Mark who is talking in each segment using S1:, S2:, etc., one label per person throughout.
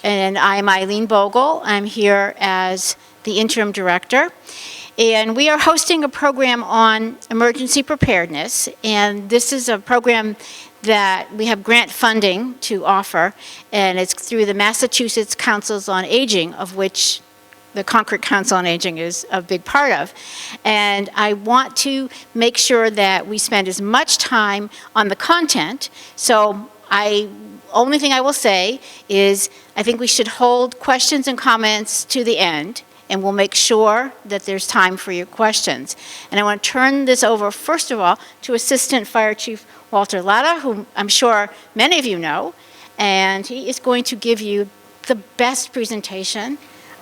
S1: And I'm Eileen Bogle. I'm here as the interim director. And we are hosting a program on emergency preparedness. And this is a program that we have grant funding to offer. And it's through the Massachusetts Councils on Aging, of which the Concord Council on Aging is a big part of. And I want to make sure that we spend as much time on the content. So only thing I will say is I think we should hold questions and comments to the end, and we'll make sure that there's time for your questions. And I want to turn this over, first of all, to Assistant Fire Chief Walter Latta, whom I'm sure many of you know, and he is going to give you the best presentation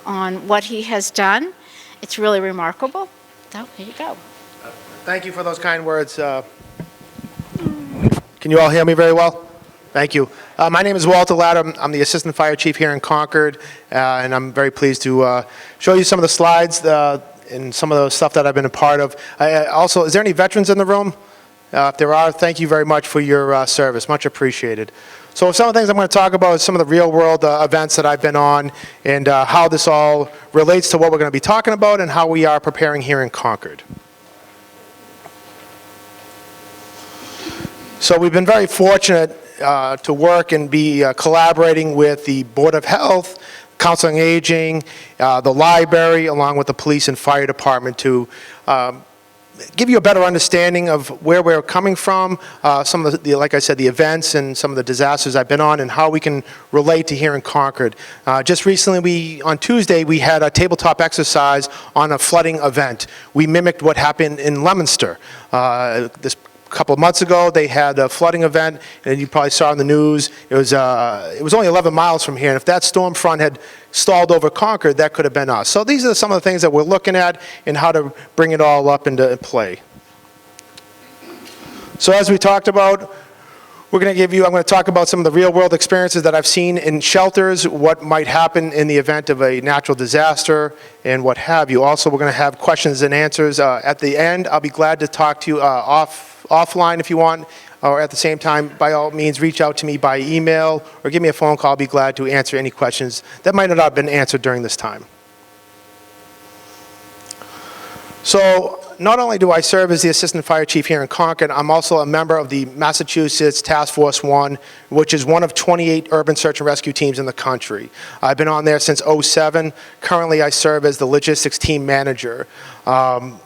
S1: on what he has done. It's really remarkable. So, here you go.
S2: Thank you for those kind words. Can you all hear me very well? Thank you. My name is Walter Latta. I'm the Assistant Fire Chief here in Concord, and I'm very pleased to show you some of the slides and some of the stuff that I've been a part of. Also, is there any veterans in the room? If there are, thank you very much for your service. Much appreciated. So some of the things I'm going to talk about is some of the real-world events that I've been on and how this all relates to what we're going to be talking about and how we are preparing here in Concord. So we've been very fortunate to work and be collaborating with the Board of Health, Council on Aging, the library, along with the police and fire department to give you a better understanding of where we're coming from, some of the, like I said, the events and some of the disasters I've been on and how we can relate to here in Concord. Just recently, on Tuesday, we had a tabletop exercise on a flooding event. We mimicked what happened in Leominster. This couple of months ago, they had a flooding event, and you probably saw in the news, it was only 11 miles from here, and if that storm front had stalled over Concord, that could have been us. So these are some of the things that we're looking at and how to bring it all up into play. So as we talked about, I'm going to talk about some of the real world experiences that I've seen in shelters, what might happen in the event of a natural disaster, and what have you. Also, we're going to have questions and answers at the end. I'll be glad to talk to you offline if you want, or at the same time, by all means, reach out to me by email or give me a phone call. I'll be glad to answer any questions that might not have been answered during this time. So not only do I serve as the Assistant Fire Chief here in Concord, I'm also a member of the Massachusetts Task Force 1, which is one of 28 urban search and rescue teams in the country. I've been on there since '07. Currently, I serve as the logistics team manager. And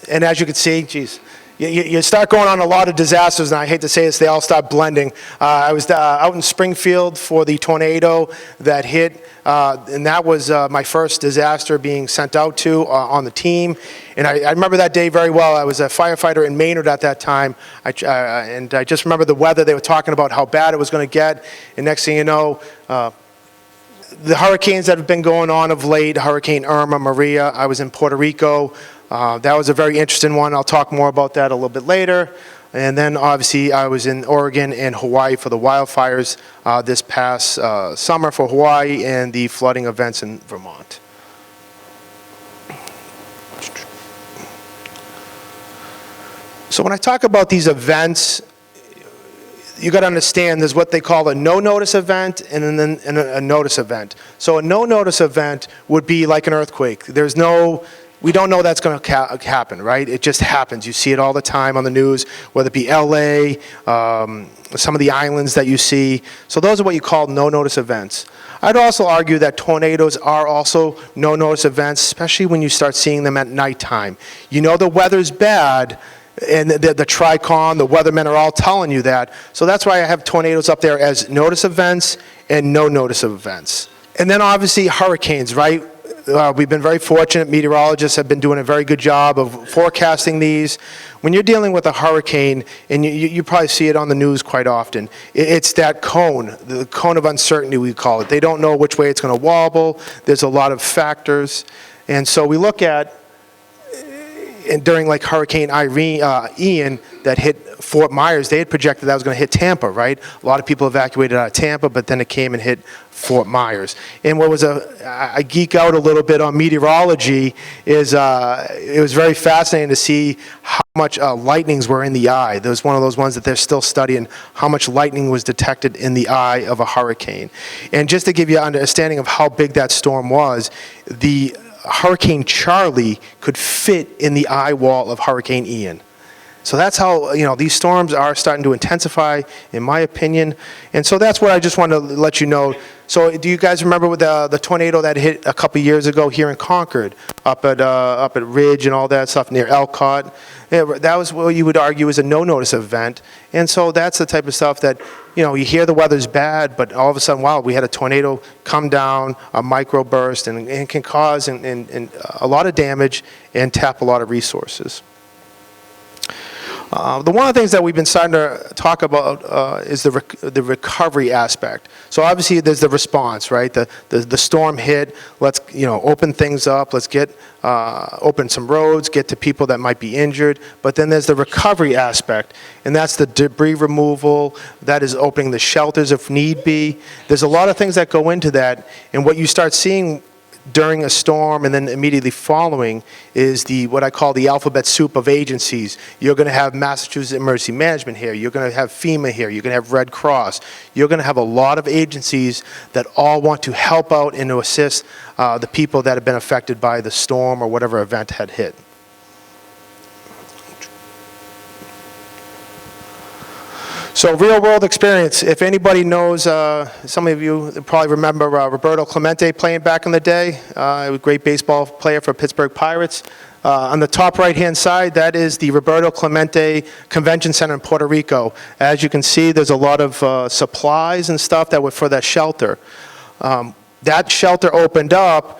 S2: as you can see, geez, you start going on a lot of disasters, and I hate to say this, they all start blending. I was out in Springfield for the tornado that hit, and that was my first disaster being sent out to on the team. And I remember that day very well. I was a firefighter in Maynard at that time, and I just remember the weather. They were talking about how bad it was going to get, and next thing you know, the hurricanes that have been going on of late, Hurricane Irma, Maria. I was in Puerto Rico. That was a very interesting one. I'll talk more about that a little bit later. And then obviously I was in Oregon and Hawaii for the wildfires this past summer for Hawaii and the flooding events in Vermont. So when I talk about these events, you got to understand there's what they call a no-notice event and then a notice event. So a no-notice event would be like an earthquake. We don't know that's going to happen, right? It just happens. You see it all the time on the news, whether it be LA, some of the islands that you see. So those are what you call no-notice events. I'd also argue that tornadoes are also no-notice events, especially when you start seeing them at nighttime. You know the weather's bad, and the TRICOM, the weathermen are all telling you that. So that's why I have tornadoes up there as notice events and no-notice events. And then obviously hurricanes, right? We've been very fortunate. Meteorologists have been doing a very good job of forecasting these. When you're dealing with a hurricane, and you probably see it on the news quite often, it's that cone, the cone of uncertainty we call it. They don't know which way it's going to wobble. There's a lot of factors. And so we look at, and during like Hurricane Ian that hit Fort Myers, they had projected that was going to hit Tampa, right? A lot of people evacuated out of Tampa, but then it came and hit Fort Myers. And what was I geek out a little bit on meteorology is it was very fascinating to see how much lightnings were in the eye. There was one of those ones that they're still studying, how much lightning was detected in the eye of a hurricane. And just to give you an understanding of how big that storm was, the Hurricane Charlie could fit in the eye wall of Hurricane Ian. So that's how, these storms are starting to intensify, in my opinion. And so that's what I just wanted to let you know. So do you guys remember with the tornado that hit a couple years ago here in Concord, up at Ridge and all that stuff near Elcott? Yeah, that was what you would argue is a no-notice event. And so that's the type of stuff that, you hear the weather's bad, but all of a sudden, wow, we had a tornado come down, a microburst, and can cause and a lot of damage and tap a lot of resources. One of the things that we've been starting to talk about is the recovery aspect. So obviously there's the response, right? The storm hit. Let's open things up. Let's get open some roads, get to people that might be injured. But then there's the recovery aspect, and that's the debris removal. That is opening the shelters if need be. There's a lot of things that go into that, and what you start seeing during a storm and then immediately following is what I call the alphabet soup of agencies. You're going to have Massachusetts Emergency Management here. You're going to have FEMA here. You're going to have Red Cross. You're going to have a lot of agencies that all want to help out and to assist the people that have been affected by the storm or whatever event had hit. So real world experience, if anybody knows, some of you probably remember Roberto Clemente playing back in the day, a great baseball player for Pittsburgh Pirates. On the top right hand side, that is the Roberto Clemente Convention Center in Puerto Rico. As you can see, there's a lot of supplies and stuff that were for that shelter. That shelter opened up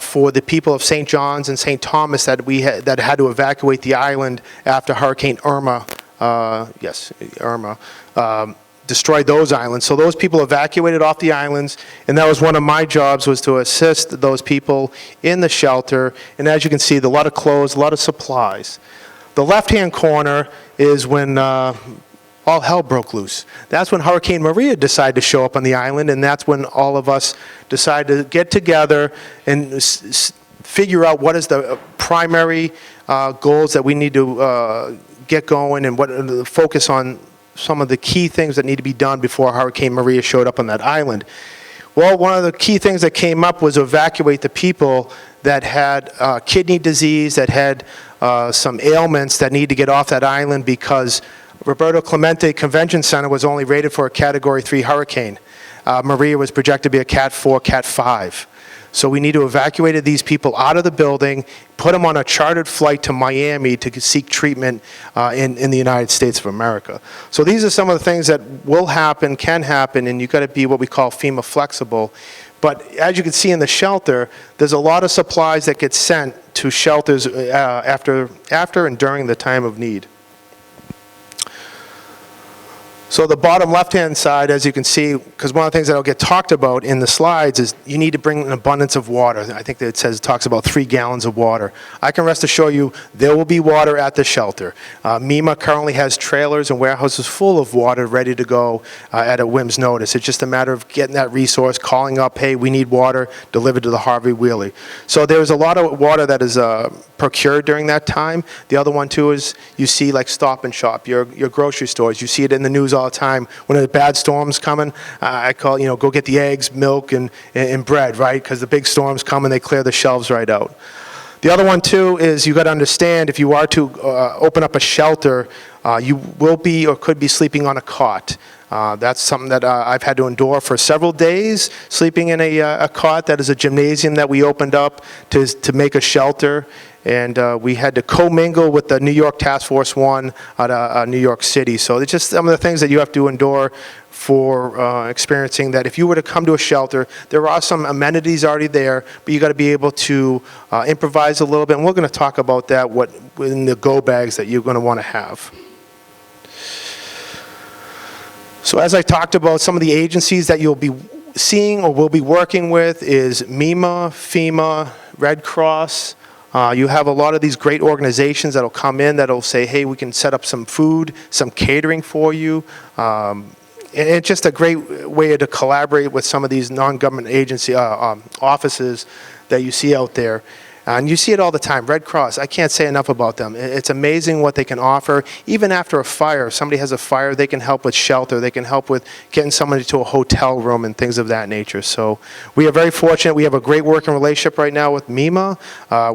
S2: for the people of St. John's and St. Thomas that had to evacuate the island after Hurricane Irma. Irma, destroyed those islands. So those people evacuated off the islands, and that was one of my jobs, was to assist those people in the shelter. And as you can see, a lot of clothes, a lot of supplies. The left-hand corner is when all hell broke loose. That's when Hurricane Maria decided to show up on the island, and that's when all of us decided to get together and figure out what is the primary goals that we need to get going, and what focus on some of the key things that need to be done before Hurricane Maria showed up on that island. Well, one of the key things that came up was to evacuate the people that had kidney disease, that had some ailments that need to get off that island, because Roberto Clemente Convention Center was only rated for a Category 3 hurricane. Maria was projected to be a Cat 4, Cat 5. So we need to evacuate these people out of the building, put them on a chartered flight to Miami to seek treatment in the United States of America. So these are some of the things that will happen, can happen, and you've got to be what we call FEMA flexible. But as you can see in the shelter, there's a lot of supplies that get sent to shelters after and during the time of need. So the bottom left-hand side, as you can see, because one of the things that will get talked about in the slides is you need to bring an abundance of water. I think that it talks about 3 gallons of water. I can rest assure you there will be water at the shelter. MEMA currently has trailers and warehouses full of water ready to go at a whim's notice. It's just a matter of getting that resource, calling up, hey, we need water, delivered to the Harvey Wheeler. So there's a lot of water that is procured during that time. The other one, too, is you see like Stop and Shop, your grocery stores. You see it in the news all the time. When a bad storm's coming, I call, go get the eggs, milk, and bread, right? Because the big storms come and they clear the shelves right out. The other one, too, is you got to understand if you are to open up a shelter, you will be or could be sleeping on a cot. That's something that I've had to endure for several days, sleeping in a cot. That is a gymnasium that we opened up to make a shelter. And we had to commingle with the New York Task Force 1 at New York City. So it's just some of the things that you have to endure for experiencing that. If you were to come to a shelter, there are some amenities already there, but you got to be able to improvise a little bit. And we're going to talk about that, what in the go bags that you're going to want to have. So as I talked about, some of the agencies that you'll be seeing or will be working with is MEMA, FEMA, Red Cross. You have a lot of these great organizations that'll come in that'll say, hey, we can set up some food, some catering for you. And it's just a great way to collaborate with some of these non-government agency offices that you see out there. And you see it all the time. Red Cross, I can't say enough about them. It's amazing what they can offer. Even after a fire, if somebody has a fire, they can help with shelter. They can help with getting somebody to a hotel room and things of that nature. So we are very fortunate. We have a great working relationship right now with MEMA.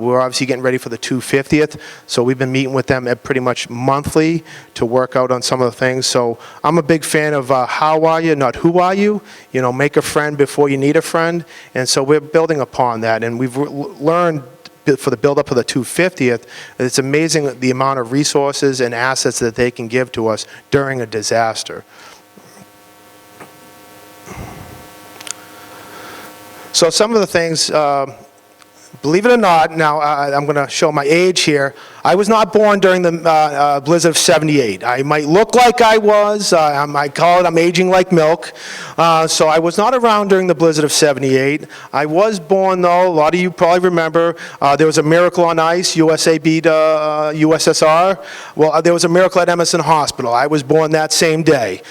S2: We're obviously getting ready for the 250th. So we've been meeting with them pretty much monthly to work out on some of the things. So I'm a big fan of how are you, not who are you. You know, make a friend before you need a friend. And so we're building upon that. And we've learned for the build-up of the 250th, it's amazing the amount of resources and assets that they can give to us during a disaster. So some of the things, believe it or not, now I'm going to show my age here. I was not born during the blizzard of '78. I might look like I was. I might call it I'm aging like milk. So I was not around during the blizzard of '78. I was born, though, a lot of you probably remember, there was a miracle on ice. USA beat USSR. Well, there was a miracle at Emerson Hospital. I was born that same day.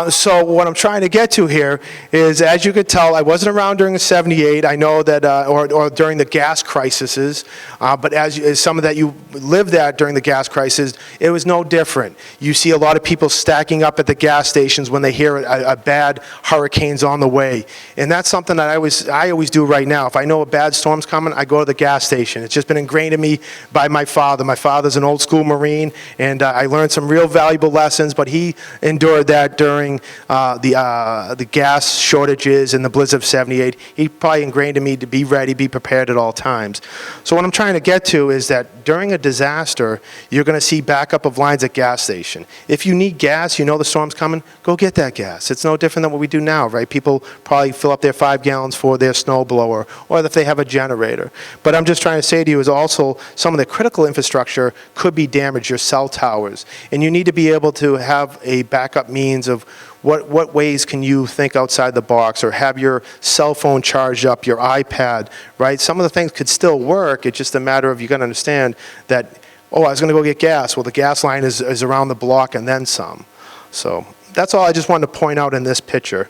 S2: So what I'm trying to get to here is, as you could tell, I wasn't around during the '78. I know that, or during the gas crises, but as some of that you lived at during the gas crisis, it was no different. You see a lot of people stacking up at the gas stations when they hear a bad hurricane's on the way, and that's something that I always do right now. If I know a bad storm's coming, I go to the gas station. It's just been ingrained in me by my father. My father's an old school Marine, and I learned some real valuable lessons, but he endured that during the gas shortages and the blizzard of '78. He probably ingrained in me to be ready, be prepared at all times. So what I'm trying to get to is that during a disaster, you're going to see backup of lines at gas station. If you need gas, you know the storm's coming, go get that gas. It's no different than what we do now, right? People probably fill up their 5 gallons for their snow blower, or if they have a generator. But I'm just trying to say to you is also some of the critical infrastructure could be damaged, your cell towers. And you need to be able to have a backup means of what ways can you think outside the box, or have your cell phone charged up, your iPad, right? Some of the things could still work. It's just a matter of, you got to understand that, oh, I was going to go get gas. Well, the gas line is around the block and then some. So that's all I just wanted to point out in this picture.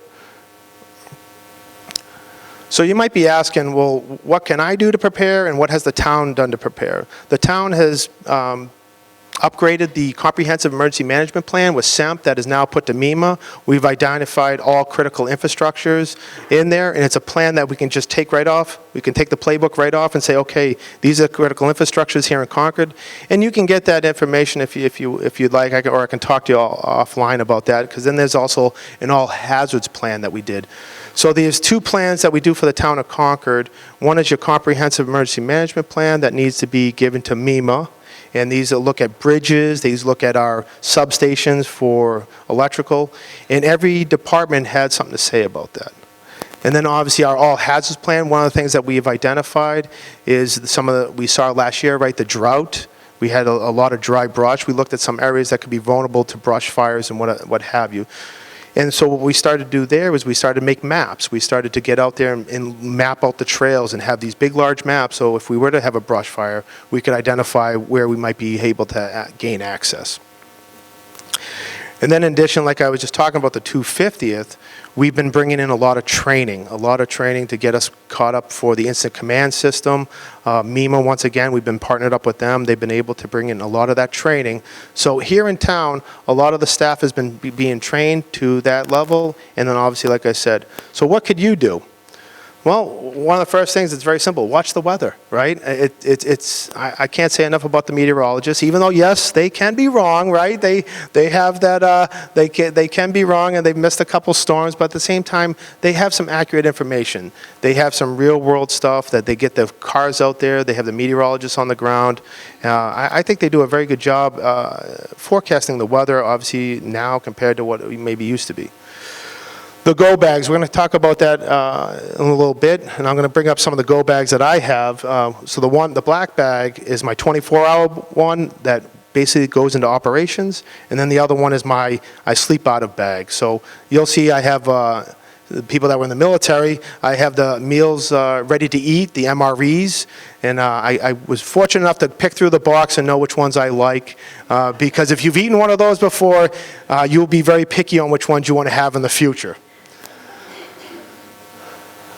S2: So you might be asking, well, what can I do to prepare, and what has the town done to prepare? The town has upgraded the Comprehensive Emergency Management Plan with SEMP that is now put to MEMA. We've identified all critical infrastructures in there, and it's a plan that we can just take right off. We can take the playbook right off and say, okay, these are critical infrastructures here in Concord, and you can get that information if you'd like, or I can talk to you all offline about that, because then there's also an all hazards plan that we did. So there's 2 plans that we do for the town of Concord. One is your Comprehensive Emergency Management Plan that needs to be given to MEMA. And these look at bridges, these look at our substations for electrical, and every department had something to say about that. And then obviously our all hazards plan, one of the things that we have identified is some of the, we saw last year, right, the drought. We had a lot of dry brush. We looked at some areas that could be vulnerable to brush fires and what have you. And so what we started to do there was we started to make maps. We started to get out there and map out the trails and have these big, large maps. So if we were to have a brush fire, we could identify where we might be able to gain access. And then in addition, like I was just talking about the 250th, we've been bringing in a lot of training to get us caught up for the instant command system. MEMA, once again, we've been partnered up with them. They've been able to bring in a lot of that training. So here in town, a lot of the staff has been being trained to that level. And then obviously, like I said, so what could you do? Well, one of the first things, it's very simple. Watch the weather, right? I can't say enough about the meteorologists, even though, yes, they can be wrong, right? They have that, they can be wrong, and they've missed a couple storms, but at the same time, they have some accurate information. They have some real-world stuff that they get the cars out there. They have the meteorologists on the ground. I think they do a very good job forecasting the weather, obviously, now compared to what it maybe used to be. The go bags, we're going to talk about that in a little bit, and I'm going to bring up some of the go bags that I have. So the black bag is my 24-hour one that basically goes into operations, and then the other one is my I sleep out of bag. So you'll see I have the people that were in the military, I have the meals ready to eat, the MREs, and I was fortunate enough to pick through the box and know which ones I like, because if you've eaten one of those before, you'll be very picky on which ones you want to have in the future.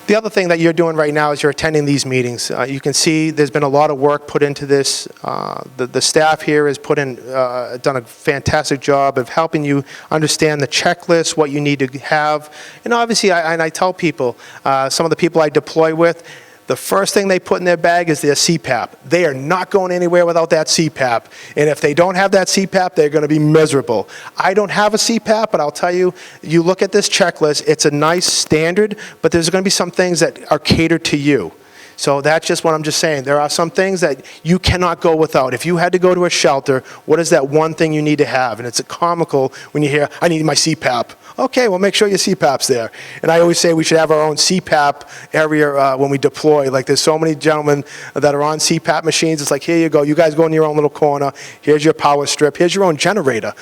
S2: The other thing that you're doing right now is you're attending these meetings. You can see there's been a lot of work put into this. The staff here has done a fantastic job of helping you understand the checklist, what you need to have. And obviously, I tell people, some of the people I deploy with, the first thing they put in their bag is their CPAP. They are not going anywhere without that CPAP. And if they don't have that CPAP, they're going to be miserable. I don't have a CPAP, but I'll tell you, you look at this checklist, it's a nice standard, but there's going to be some things that are catered to you. So that's just what I'm just saying. There are some things that you cannot go without. If you had to go to a shelter, what is that one thing you need to have? And it's comical when you hear, I need my CPAP. Okay, well, make sure your CPAP's there. And I always say we should have our own CPAP area when we deploy. Like, there's so many gentlemen that are on CPAP machines. It's like, here you go. You guys go in your own little corner. Here's your power strip. Here's your own generator.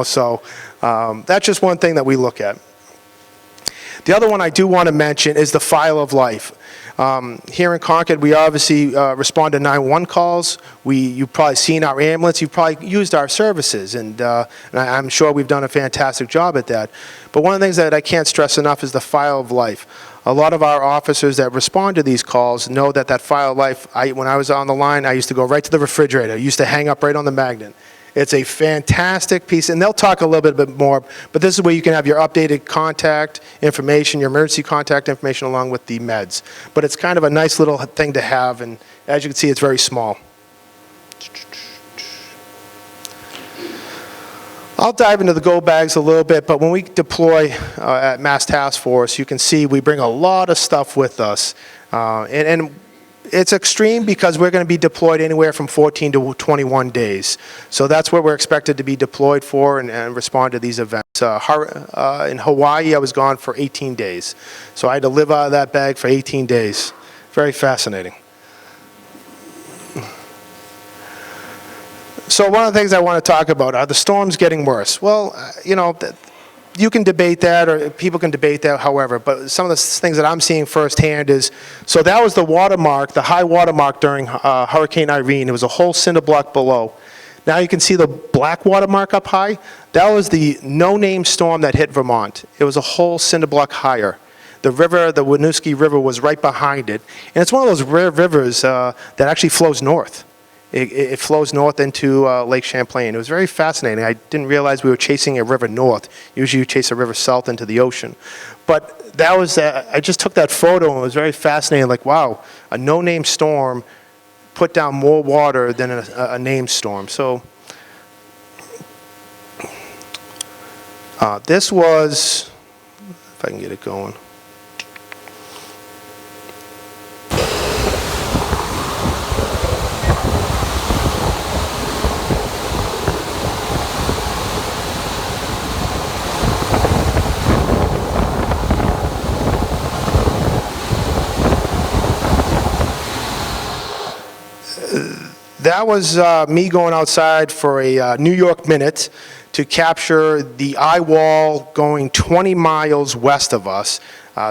S2: So that's just one thing that we look at. The other one I do want to mention is the file of life. Here in Concord, we obviously respond to 911 calls. You've probably seen our ambulance. You've probably used our services, and I'm sure we've done a fantastic job at that. But one of the things that I can't stress enough is the file of life. A lot of our officers that respond to these calls know that file of life, when I was on the line, I used to go right to the refrigerator. I used to hang up right on the magnet. It's a fantastic piece, and they'll talk a little bit more, but this is where you can have your updated contact information, your emergency contact information along with the meds. But it's kind of a nice little thing to have, and as you can see, it's very small. I'll dive into the go bags a little bit, but when we deploy at Mass Task Force, you can see we bring a lot of stuff with us. And it's extreme because we're going to be deployed anywhere from 14 to 21 days. So that's what we're expected to be deployed for and respond to these events. In Hawaii, I was gone for 18 days. So I had to live out of that bag for 18 days. Very fascinating. So one of the things I want to talk about, are the storms getting worse? Well, you can debate that, or people can debate that, however, but some of the things that I'm seeing firsthand is, so that was the watermark, the high watermark during Hurricane Irene. It was a whole cinder block below. Now you can see the black watermark up high. That was the no-name storm that hit Vermont. It was a whole cinder block higher. The river, the Winooski River, was right behind it. And it's one of those rare rivers that actually flows north. It flows north into Lake Champlain. It was very fascinating. I didn't realize we were chasing a river north. Usually you chase a river south into the ocean. But that was, I just took that photo and it was very fascinating. Like, wow, a no-name storm put down more water than a named storm. So this was, if I can get it going. That was me going outside for a New York minute to capture the eye wall going 20 miles west of us.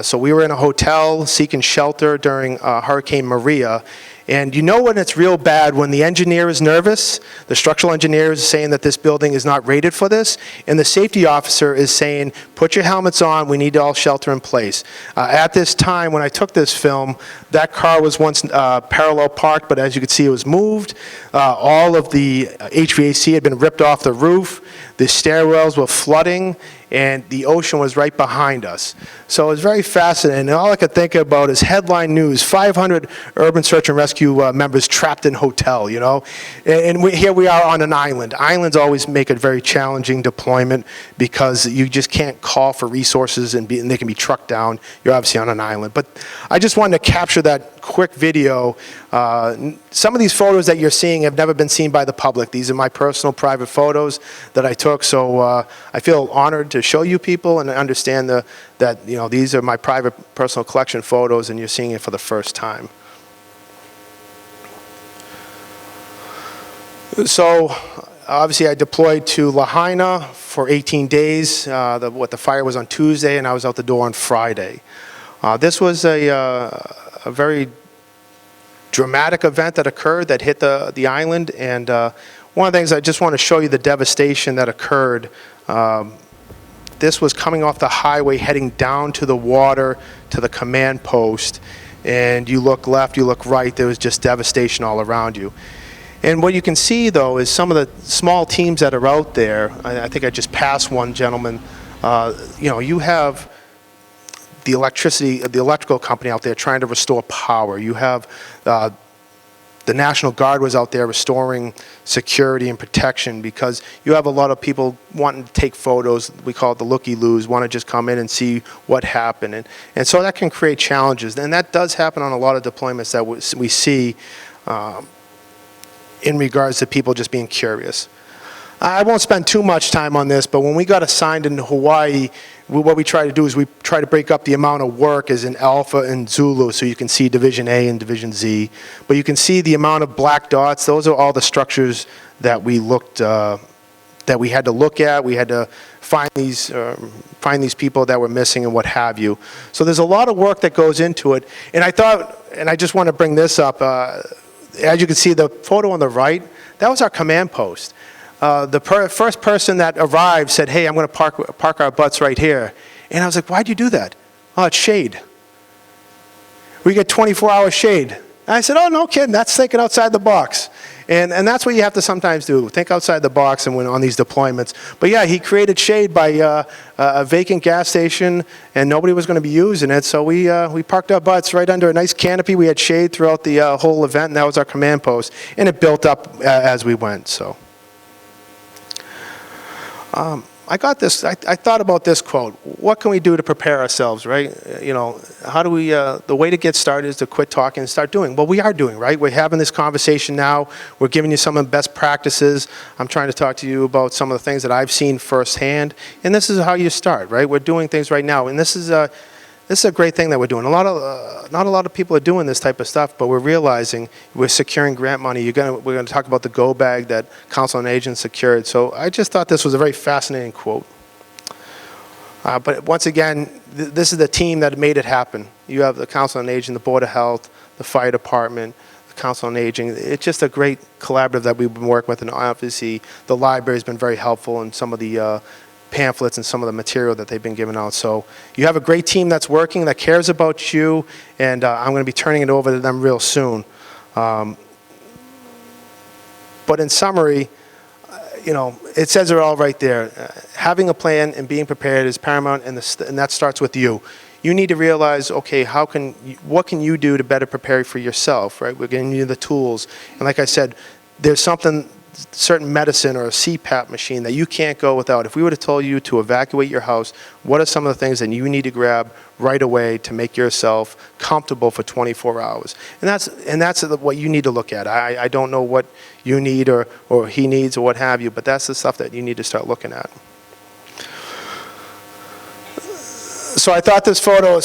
S2: So we were in a hotel seeking shelter during Hurricane Maria. And you know when it's real bad, when the engineer is nervous, the structural engineer is saying that this building is not rated for this, and the safety officer is saying, put your helmets on, we need to all shelter in place. At this time, when I took this film, that car was once parallel parked, but as you can see, it was moved. All of the HVAC had been ripped off the roof. The stairwells were flooding, and the ocean was right behind us. So it was very fascinating, and all I could think about is headline news, 500 urban search and rescue members trapped in hotel, And here we are on an island. Islands always make a very challenging deployment because you just can't call for resources and they can be trucked down. You're obviously on an island. But I just wanted to capture that quick video. Some of these photos that you're seeing have never been seen by the public. These are my personal private photos that I took, so I feel honored to show you people and understand that these are my private personal collection photos and you're seeing it for the first time. So obviously I deployed to Lahaina for 18 days. The fire was on Tuesday and I was out the door on Friday. This was a very dramatic event that occurred that hit the island, and one of the things I just want to show you the devastation that occurred. This was coming off the highway, heading down to the water, to the command post. And you look left, you look right, there was just devastation all around you. And what you can see, though, is some of the small teams that are out there. I think I just passed one gentleman. You have the electrical company out there trying to restore power. You have the National Guard was out there restoring security and protection, because you have a lot of people wanting to take photos. We call it the looky-loos, want to just come in and see what happened. And so that can create challenges. And that does happen on a lot of deployments that we see in regards to people just being curious. I won't spend too much time on this, but when we got assigned in Hawaii, what we try to do is we try to break up the amount of work as in Alpha and Zulu, so you can see Division A and Division Z. But you can see the amount of black dots. Those are all the structures that we had to look at. We had to find these people that were missing and what have you. So there's a lot of work that goes into it. And I thought, and I just want to bring this up, as you can see, the photo on the right, that was our command post. The first person that arrived said, "Hey, I'm going to park our butts right here." And I was like, "Why'd you do that?" "Oh, it's shade. We get 24-hour shade." And I said, "Oh, no kidding, that's thinking outside the box." And that's what you have to sometimes do, think outside the box and when on these deployments. But yeah, he created shade by a vacant gas station, and nobody was going to be using it, so we parked our butts right under a nice canopy. We had shade throughout the whole event, and that was our command post. And it built up as we went, so. I thought about this quote: what can we do to prepare ourselves, right? How do we, the way to get started is to quit talking and start doing. Well, we are doing, right? We're having this conversation now. We're giving you some of the best practices. I'm trying to talk to you about some of the things that I've seen firsthand. And this is how you start, right? We're doing things right now. And this is a great thing that we're doing. Not a lot of people are doing this type of stuff, but we're realizing we're securing grant money. We're going to talk about the go bag that Council on Aging secured. So I just thought this was a very fascinating quote. But once again, this is the team that made it happen. You have the Council on Aging, the Board of Health, the Fire Department, the Council on Aging. It's just a great collaborative that we've been working with, and obviously the library has been very helpful in some of the pamphlets and some of the material that they've been giving out. So you have a great team that's working, that cares about you, and I'm going to be turning it over to them real soon. But in summary, it says it all right there. Having a plan and being prepared is paramount, and that starts with you. You need to realize, okay, what can you do to better prepare for yourself, right? We're giving you the tools. And like I said, there's certain medicine or a CPAP machine that you can't go without. If we would have told you to evacuate your house, what are some of the things that you need to grab right away to make yourself comfortable for 24 hours? And that's what you need to look at. I don't know what you need or he needs or what have you, but that's the stuff that you need to start looking at. So I thought this photo,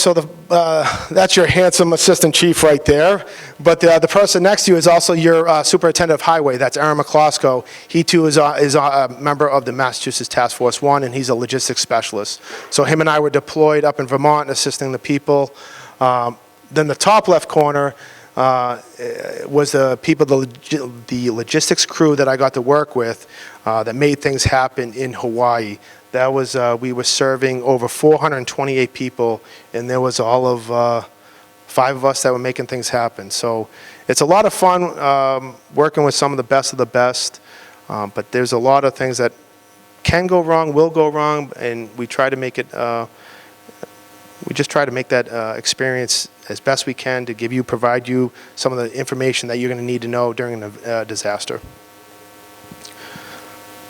S2: that's your handsome assistant chief right there. But the person next to you is also your superintendent of highway. That's Aaron McCloskey. He too is a member of the Massachusetts Task Force 1, and he's a logistics specialist. So him and I were deployed up in Vermont assisting the people. Then the top left corner was the people, the logistics crew that I got to work with that made things happen in Hawaii. That was, we were serving over 428 people, and there was all of 5 of us that were making things happen. So it's a lot of fun working with some of the best, but there's a lot of things that can go wrong, will go wrong, and we try to make it, we just try to make that experience as best we can to provide you some of the information that you're going to need to know during a disaster.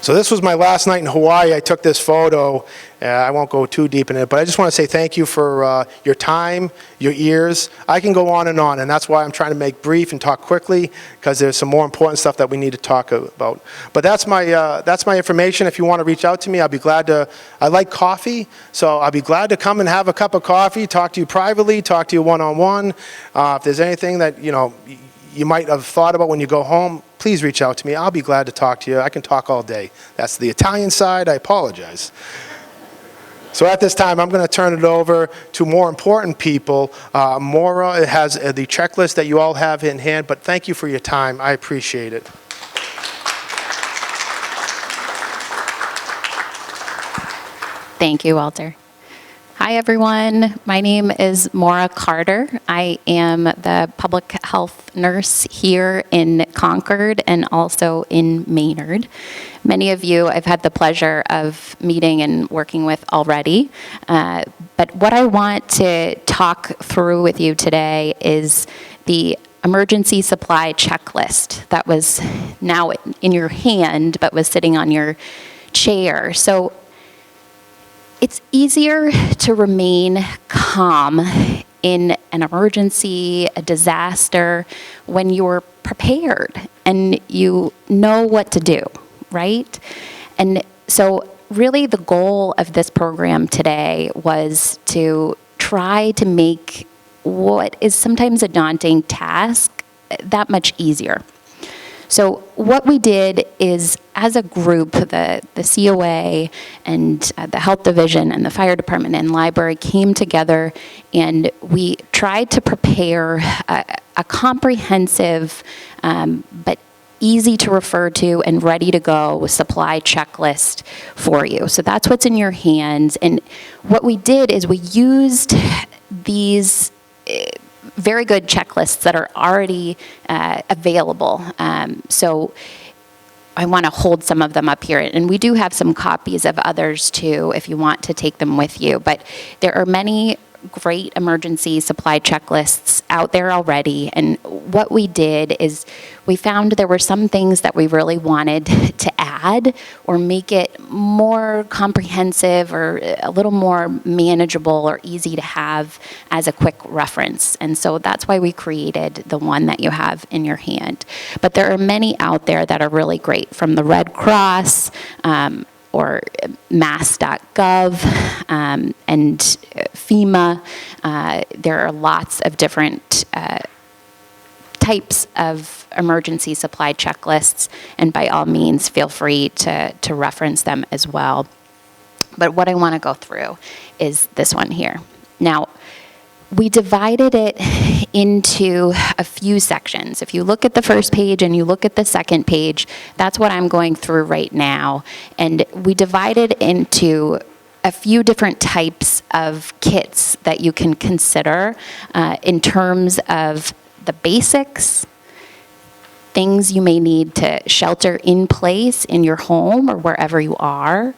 S2: So this was my last night in Hawaii. I took this photo. I won't go too deep in it, but I just want to say thank you for your time, your ears. I can go on, and that's why I'm trying to make brief and talk quickly, because there's some more important stuff that we need to talk about. But that's my information. If you want to reach out to me, I'll be glad to. I like coffee, so I'll be glad to come and have a cup of coffee, talk to you privately, talk to you one-on-one. If there's anything that you might have thought about when you go home, please reach out to me. I'll be glad to talk to you. I can talk all day. That's the Italian side. I apologize. So at this time, I'm going to turn it over to more important people. Maura has the checklist that you all have in hand, but thank you for your time. I appreciate it.
S3: Thank you, Walter. Hi, everyone. My name is Maura Carter. I am the public health nurse here in Concord and also in Maynard. Many of you I've had the pleasure of meeting and working with already. But what I want to talk through with you today is the emergency supply checklist that was now in your hand but was sitting on your chair. So it's easier to remain calm in an emergency, a disaster, when you're prepared and you know what to do, right? And so really the goal of this program today was to try to make what is sometimes a daunting task that much easier. So what we did is, as a group, the COA and the health division and the fire department and library came together, and we tried to prepare a comprehensive but easy to refer to and ready to go supply checklist for you. So that's what's in your hands. And what we did is we used these very good checklists that are already available. So I want to hold some of them up here. And we do have some copies of others too, if you want to take them with you. But there are many great emergency supply checklists out there already. And what we did is we found there were some things that we really wanted to add or make it more comprehensive or a little more manageable or easy to have as a quick reference. And so that's why we created the one that you have in your hand. But there are many out there that are really great, from the Red Cross, or mass.gov, and FEMA. There are lots of different types of emergency supply checklists, and by all means, feel free to reference them as well. But what I want to go through is this one here. Now, we divided it into a few sections. If you look at the first page and you look at the second page, that's what I'm going through right now. And we divided into a few different types of kits that you can consider in terms of the basics, things you may need to shelter in place in your home or wherever you are,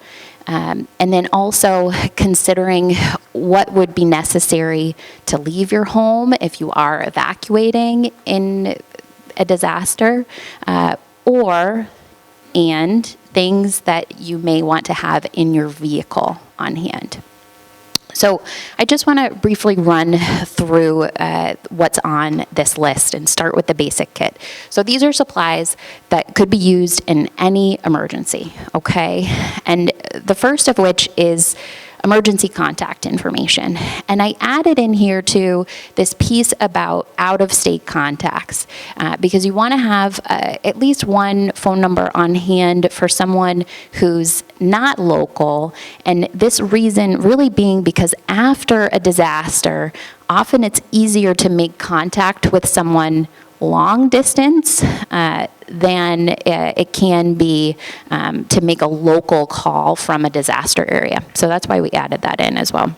S3: and then also considering what would be necessary to leave your home if you are evacuating in a disaster, and things that you may want to have in your vehicle on hand. So I just want to briefly run through what's on this list and start with the basic kit. So these are supplies that could be used in any emergency, okay? And the first of which is emergency contact information. And I added in here too this piece about out-of-state contacts because you want to have at least one phone number on hand for someone who's not local. And this reason really being because after a disaster, often it's easier to make contact with someone long distance than it can be to make a local call from a disaster area. So that's why we added that in as well.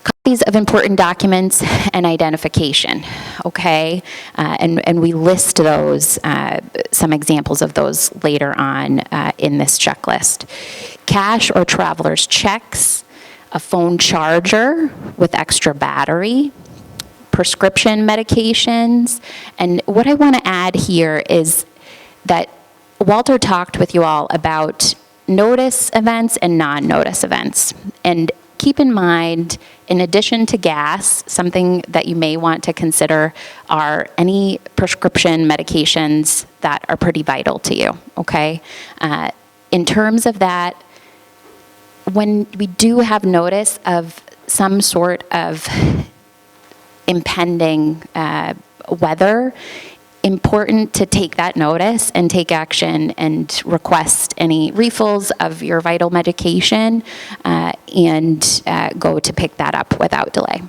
S3: Copies of important documents and identification, okay? And we list those, some examples of those later on in this checklist. Cash or traveler's checks, a phone charger with extra battery, prescription medications. And what I want to add here is that Walter talked with you all about notice events and non-notice events. And keep in mind, in addition to gas, something that you may want to consider are any prescription medications that are pretty vital to you, okay? In terms of that, when we do have notice of some sort of impending weather, important to take that notice and take action and request any refills of your vital medication and go to pick that up without delay.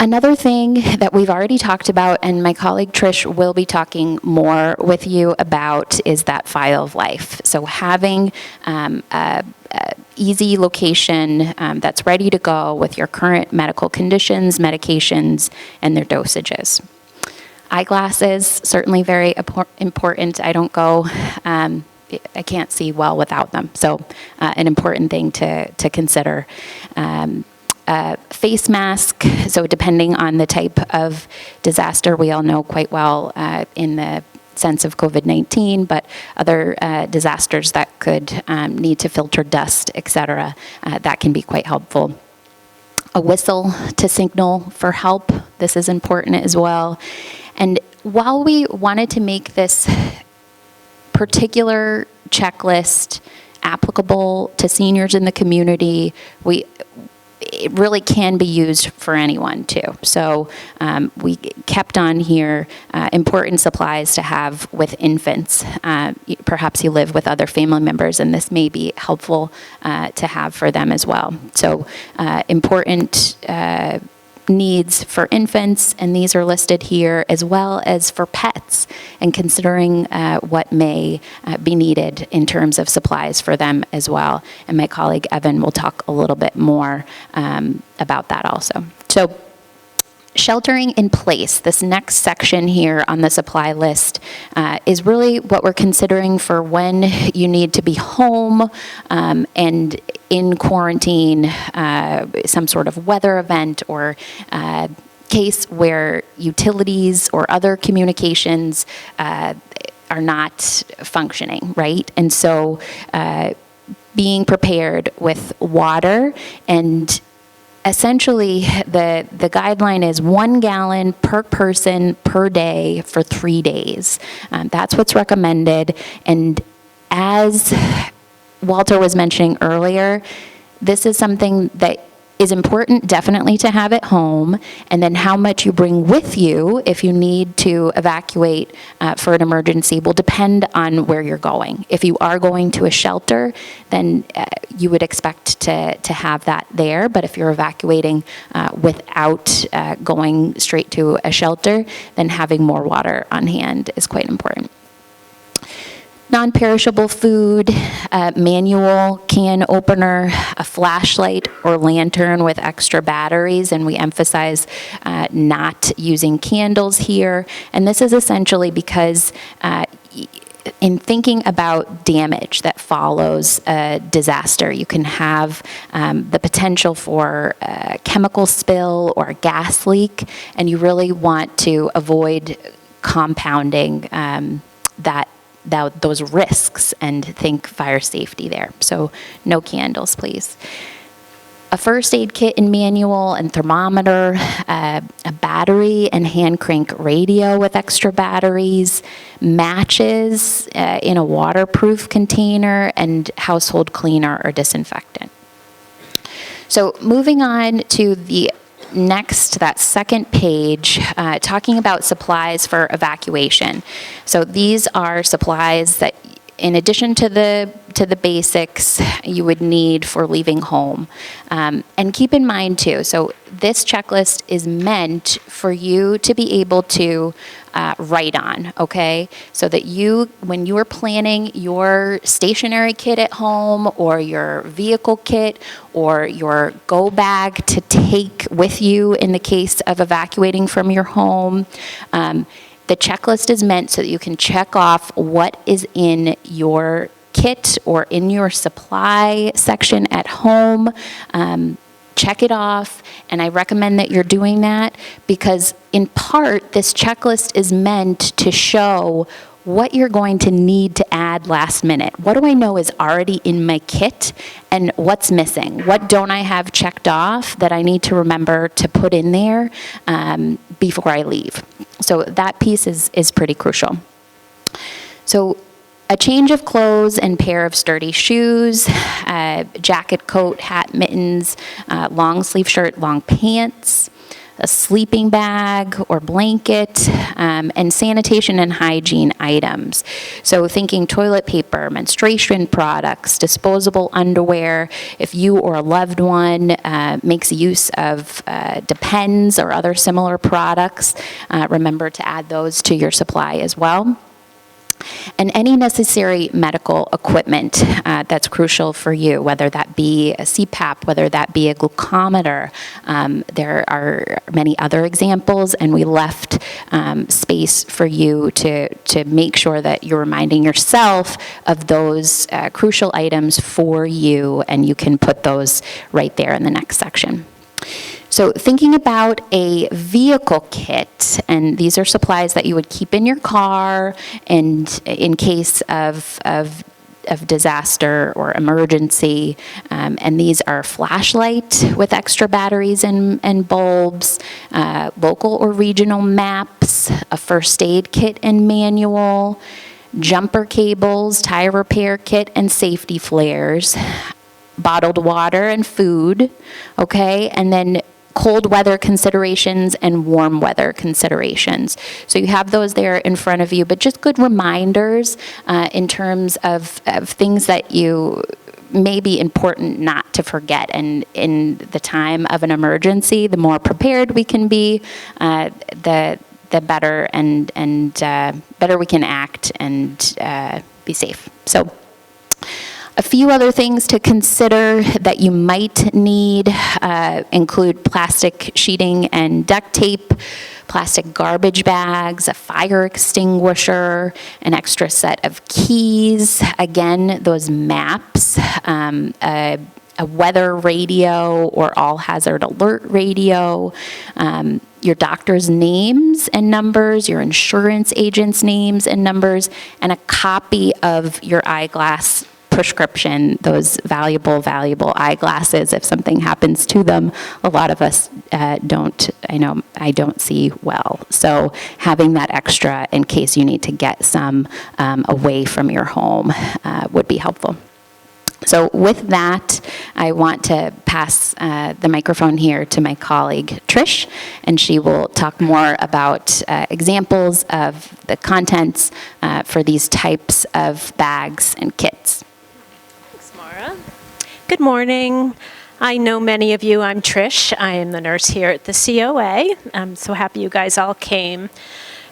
S3: Another thing that we've already talked about, and my colleague Trish will be talking more with you about, is that file of life. So having a easy location that's ready to go with your current medical conditions, medications, and their dosages. Eyeglasses, certainly very important. I don't go, I can't see well without them. So an important thing to consider. Face mask, so depending on the type of disaster, we all know quite well in the sense of COVID-19, but other disasters that could need to filter dust, et cetera, that can be quite helpful. A whistle to signal for help, this is important as well. And while we wanted to make this particular checklist applicable to seniors in the community, it really can be used for anyone too. So we kept on here important supplies to have with infants. Perhaps you live with other family members and this may be helpful to have for them as well. So important needs for infants, and these are listed here, as well as for pets, and considering what may be needed in terms of supplies for them as well. And my colleague Evan will talk a little bit more about that also. So sheltering in place, this next section here on the supply list is really what we're considering for when you need to be home and in quarantine, some sort of weather event or case where utilities or other communications are not functioning, right? And so being prepared with water, and essentially the guideline is 1 gallon per person per day for 3 days. That's what's recommended. And as Walter was mentioning earlier, this is something that is important definitely to have at home, and then how much you bring with you if you need to evacuate for an emergency will depend on where you're going. If you are going to a shelter, then you would expect to have that there, but if you're evacuating without going straight to a shelter, then having more water on hand is quite important. Non-perishable food, manual can opener, a flashlight or lantern with extra batteries, and we emphasize not using candles here. And this is essentially because in thinking about damage that follows a disaster, you can have the potential for a chemical spill or a gas leak, and you really want to avoid compounding those risks and think fire safety there. So no candles, please. A first aid kit and manual and thermometer, a battery and hand crank radio with extra batteries, matches in a waterproof container, and household cleaner or disinfectant. So moving on to the next, that second page, talking about supplies for evacuation. So these are supplies that, in addition to the basics, you would need for leaving home. And keep in mind too, so this checklist is meant for you to be able to write on, okay? So that when you are planning your stationary kit at home, or your vehicle kit, or your go bag to take with you in the case of evacuating from your home, the checklist is meant so that you can check off what is in your kit or in your supply section at home. Check it off, and I recommend that you're doing that because, in part, this checklist is meant to show what you're going to need to add last minute. What do I know is already in my kit, and what's missing? What don't I have checked off that I need to remember to put in there before I leave? So that piece is pretty crucial. So a change of clothes and pair of sturdy shoes, jacket, coat, hat, mittens, long sleeve shirt, long pants, a sleeping bag or blanket, and sanitation and hygiene items. So thinking toilet paper, menstruation products, disposable underwear. If you or a loved one makes use of Depends or other similar products, remember to add those to your supply as well. And any necessary medical equipment that's crucial for you, whether that be a CPAP, whether that be a glucometer. There are many other examples, and we left space for you to make sure that you're reminding yourself of those crucial items for you, and you can put those right there in the next section. So thinking about a vehicle kit, and these are supplies that you would keep in your car and in case of disaster or emergency, and these are flashlight with extra batteries and bulbs, local or regional maps, a first aid kit and manual, jumper cables, tire repair kit and safety flares, bottled water and food, okay, and then cold weather considerations and warm weather considerations. So you have those there in front of you, but just good reminders in terms of things that you may be important not to forget. And in the time of an emergency, the more prepared we can be, the better and better we can act and be safe. So a few other things to consider that you might need include plastic sheeting and duct tape, plastic garbage bags, a fire extinguisher, an extra set of keys, again, those maps, a weather radio or all hazard alert radio, your doctor's names and numbers, your insurance agent's names and numbers, and a copy of your eyeglass prescription, those valuable eyeglasses. If something happens to them, a lot of us I don't see well. So having that extra in case you need to get some away from your home would be helpful. So with that, I want to pass the microphone here to my colleague, Trish, and she will talk more about examples of the contents for these types of bags and kits.
S4: Good morning. I know many of you. I'm Trish. I am the nurse here at the COA. I'm so happy you guys all came.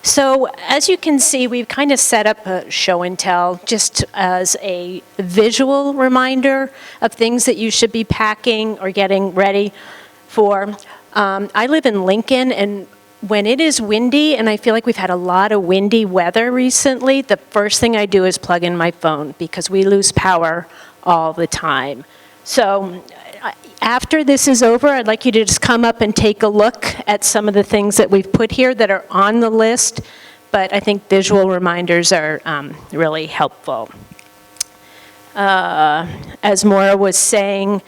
S4: So as you can see, we've kind of set up a show and tell just as a visual reminder of things that you should be packing or getting ready for. I live in Lincoln, and when it is windy, and I feel like we've had a lot of windy weather recently, the first thing I do is plug in my phone because we lose power all the time. So after this is over, I'd like you to just come up and take a look at some of the things that we've put here that are on the list, but I think visual reminders are really helpful. As Maura was saying,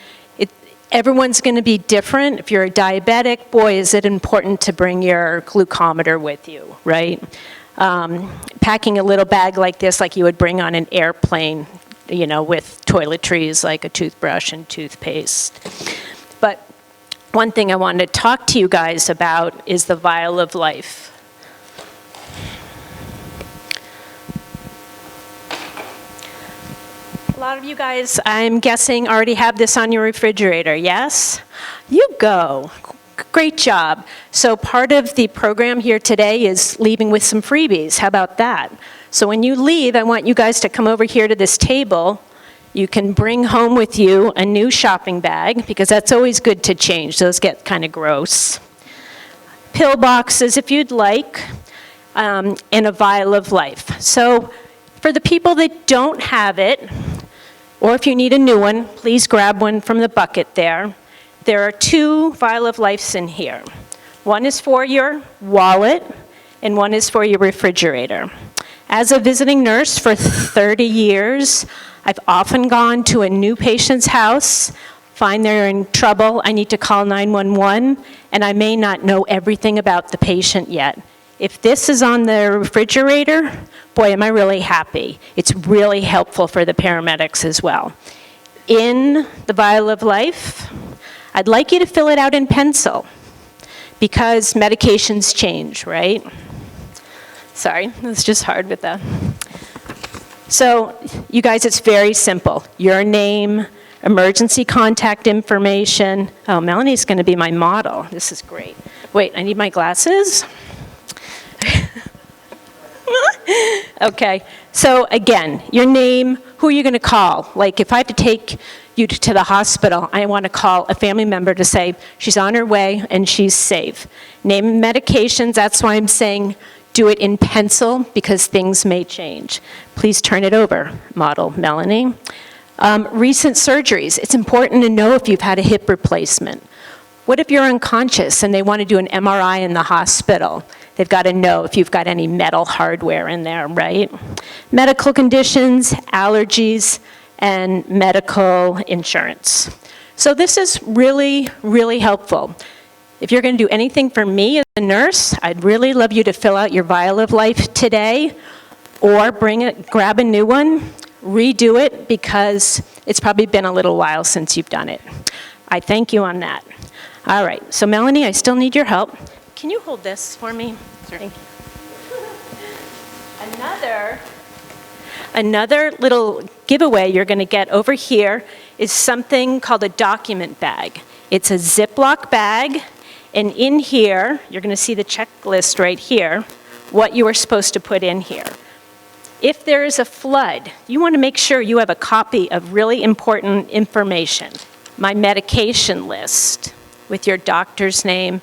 S4: everyone's going to be different. If you're a diabetic, boy, is it important to bring your glucometer with you, right? Packing a little bag like this, like you would bring on an airplane, with toiletries like a toothbrush and toothpaste. But one thing I wanted to talk to you guys about is the vial of life. A lot of you guys, I'm guessing, already have this on your refrigerator, yes? You go. Great job. So part of the program here today is leaving with some freebies. How about that? So when you leave, I want you guys to come over here to this table. You can bring home with you a new shopping bag, because that's always good to change. Those get kind of gross. Pill boxes, if you'd like, and a vial of life. So for the people that don't have it, or if you need a new one, please grab one from the bucket there. There are 2 vial of lives in here. One is for your wallet, and one is for your refrigerator. As a visiting nurse for 30 years, I've often gone to a new patient's house, find they're in trouble, I need to call 911, and I may not know everything about the patient yet. If this is on the refrigerator, boy, am I really happy. It's really helpful for the paramedics as well. In the vial of life, I'd like you to fill it out in pencil. because medications change, right? Sorry, it's just hard with that. So, you guys, it's very simple. Your name, emergency contact information. Oh, Melanie's going to be my model. This is great. Wait, I need my glasses. Okay, so again, your name, who are you going to call? Like, if I have to take you to the hospital, I want to call a family member to say she's on her way and she's safe. Name medications, that's why I'm saying do it in pencil, because things may change. Please turn it over, model Melanie. Recent surgeries, it's important to know if you've had a hip replacement. What if you're unconscious and they want to do an MRI in the hospital? They've got to know if you've got any metal hardware in there, right? Medical conditions, allergies, and medical insurance. So this is really, really helpful. If you're going to do anything for me as a nurse, I'd really love you to fill out your vial of life today, or grab a new one, redo it, because it's probably been a little while since you've done it. I thank you on that. All right, so Melanie, I still need your help. Can you hold this for me? Sure. Thank you. Another little giveaway you're going to get over here is something called a document bag. It's a Ziploc bag, and in here, you're going to see the checklist right here, what you are supposed to put in here. If there is a flood, you want to make sure you have a copy of really important information. My medication list with your doctor's name.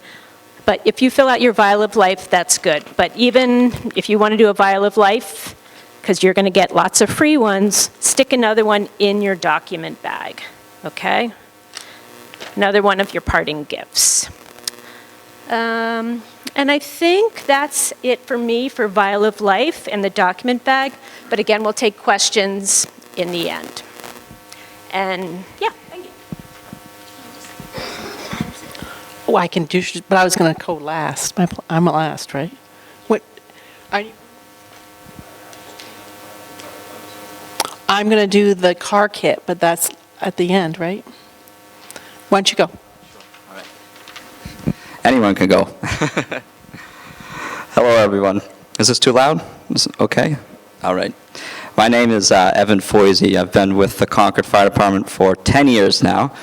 S4: But if you fill out your vial of life, that's good. But even if you want to do a vial of life, because you're going to get lots of free ones, stick another one in your document bag, okay? Another one of your parting gifts. And I think that's it for me for vial of life and the document bag. But again, we'll take questions in the end. And yeah, thank you.
S5: Oh, I can do, but I was going to go last. I'm last, right? What? I'm going to do the car kit, but that's at the end, right? Why don't you go?
S6: Anyone can go. Hello, everyone. Is this too loud? Is it okay? All right. My name is Evan Foisey. I've been with the Concord Fire Department for 10 years now.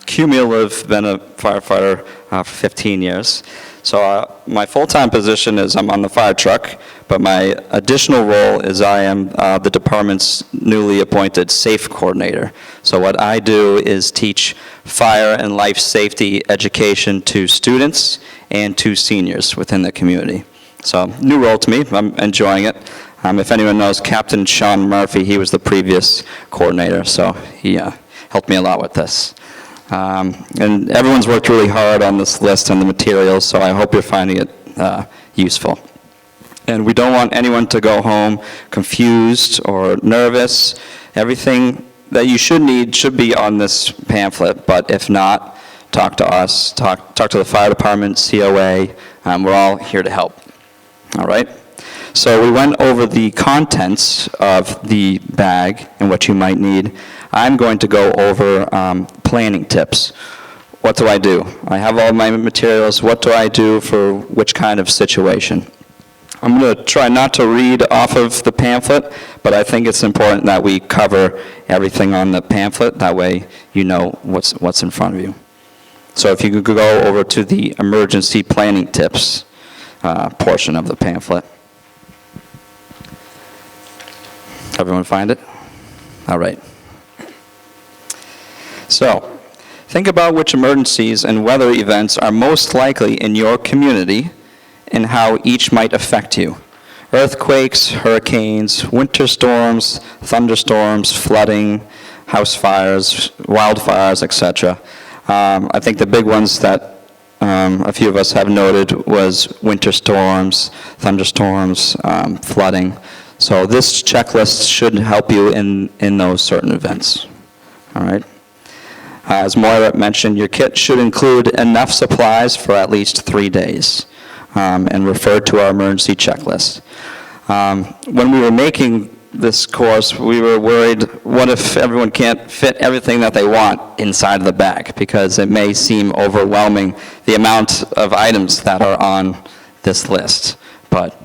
S6: Cumulative, been a firefighter for 15 years. So my full-time position is I'm on the fire truck, but my additional role is I am the department's newly appointed SAFE coordinator. So what I do is teach fire and life safety education to students and to seniors within the community. So new role to me, I'm enjoying it. If anyone knows Captain Sean Murphy, he was the previous coordinator, so he helped me a lot with this. And everyone's worked really hard on this list and the materials, so I hope you're finding it useful. And we don't want anyone to go home confused or nervous. Everything that you should need should be on this pamphlet, but if not, talk to us, talk to the fire department, COA. We're all here to help. All right? So we went over the contents of the bag and what you might need. I'm going to go over planning tips. What do? I have all my materials. What do I do for which kind of situation? I'm going to try not to read off of the pamphlet, but I think it's important that we cover everything on the pamphlet. That way you know what's in front of you. So if you could go over to the emergency planning tips portion of the pamphlet. Everyone find it? All right. So, think about which emergencies and weather events are most likely in your community and how each might affect you. Earthquakes, hurricanes, winter storms, thunderstorms, flooding, house fires, wildfires, etc. I think the big ones that a few of us have noted was winter storms, thunderstorms, flooding. So this checklist should help you in those certain events. All right. As Moira mentioned, your kit should include enough supplies for at least 3 days, and refer to our emergency checklist. When we were making this course, we were worried, what if everyone can't fit everything that they want inside of the bag? Because it may seem overwhelming, the amount of items that are on this list. But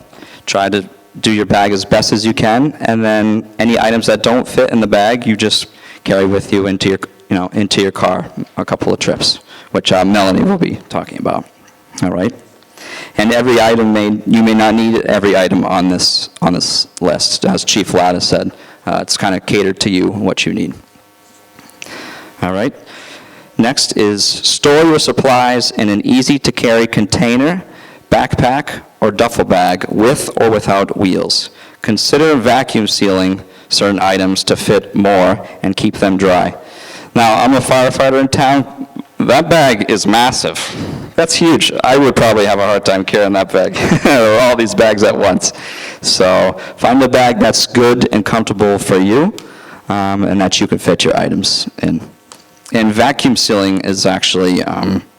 S6: try to do your bag as best as you can, and then any items that don't fit in the bag, you just carry with you into your car a couple of trips, which Melanie will be talking about. All right? And every item you may not need every item on this list. As Chief Latta said, it's kind of catered to you what you need. All right. Next is store your supplies in an easy-to-carry container, backpack, or duffel bag with or without wheels. Consider vacuum sealing certain items to fit more and keep them dry. Now, I'm a firefighter in town. That bag is massive. That's huge. I would probably have a hard time carrying that bag, or all these bags at once. So find a bag that's good and comfortable for you, and that you can fit your items in. And vacuum sealing is actually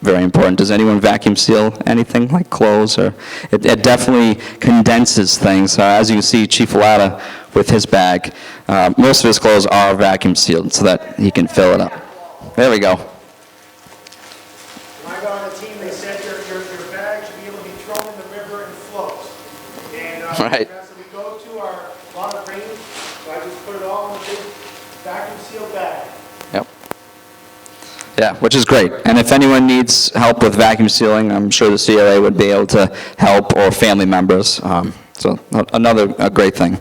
S6: very important. Does anyone vacuum seal anything like clothes? Or it definitely condenses things. As you can see, Chief Latta with his bag, most of his clothes are vacuum sealed so that he can fill it up. There we go.
S2: When I got on the team, they said your bag should be able to be thrown in the river and float. And
S6: Right.
S2: as we go to our lot of rain, I just put it all in a big vacuum sealed bag.
S6: Yep. Yeah, which is great. And if anyone needs help with vacuum sealing, I'm sure the COA would be able to help, or family members. So another great thing.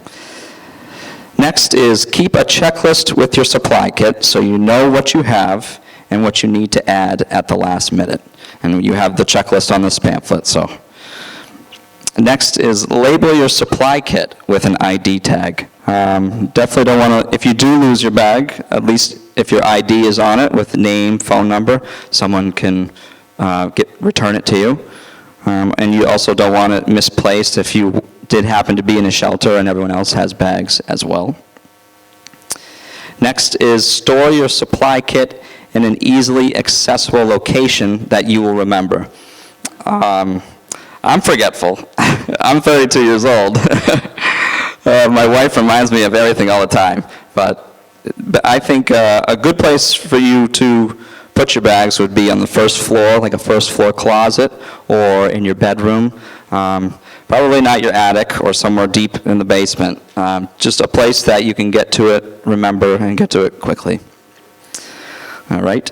S6: Next is keep a checklist with your supply kit so you know what you have and what you need to add at the last minute. And you have the checklist on this pamphlet. So next is label your supply kit with an ID tag. Definitely don't want to, if you do lose your bag, at least if your ID is on it with name, phone number, someone can return it to you. And you also don't want it misplaced if you did happen to be in a shelter and everyone else has bags as well. Next is store your supply kit in an easily accessible location that you will remember. I'm forgetful. I'm 32 years old. My wife reminds me of everything all the time, but I think a good place for you to put your bags would be on the first floor, like a first floor closet, or in your bedroom. Probably not your attic or somewhere deep in the basement. Just a place that you can get to it, remember, and get to it quickly. All right.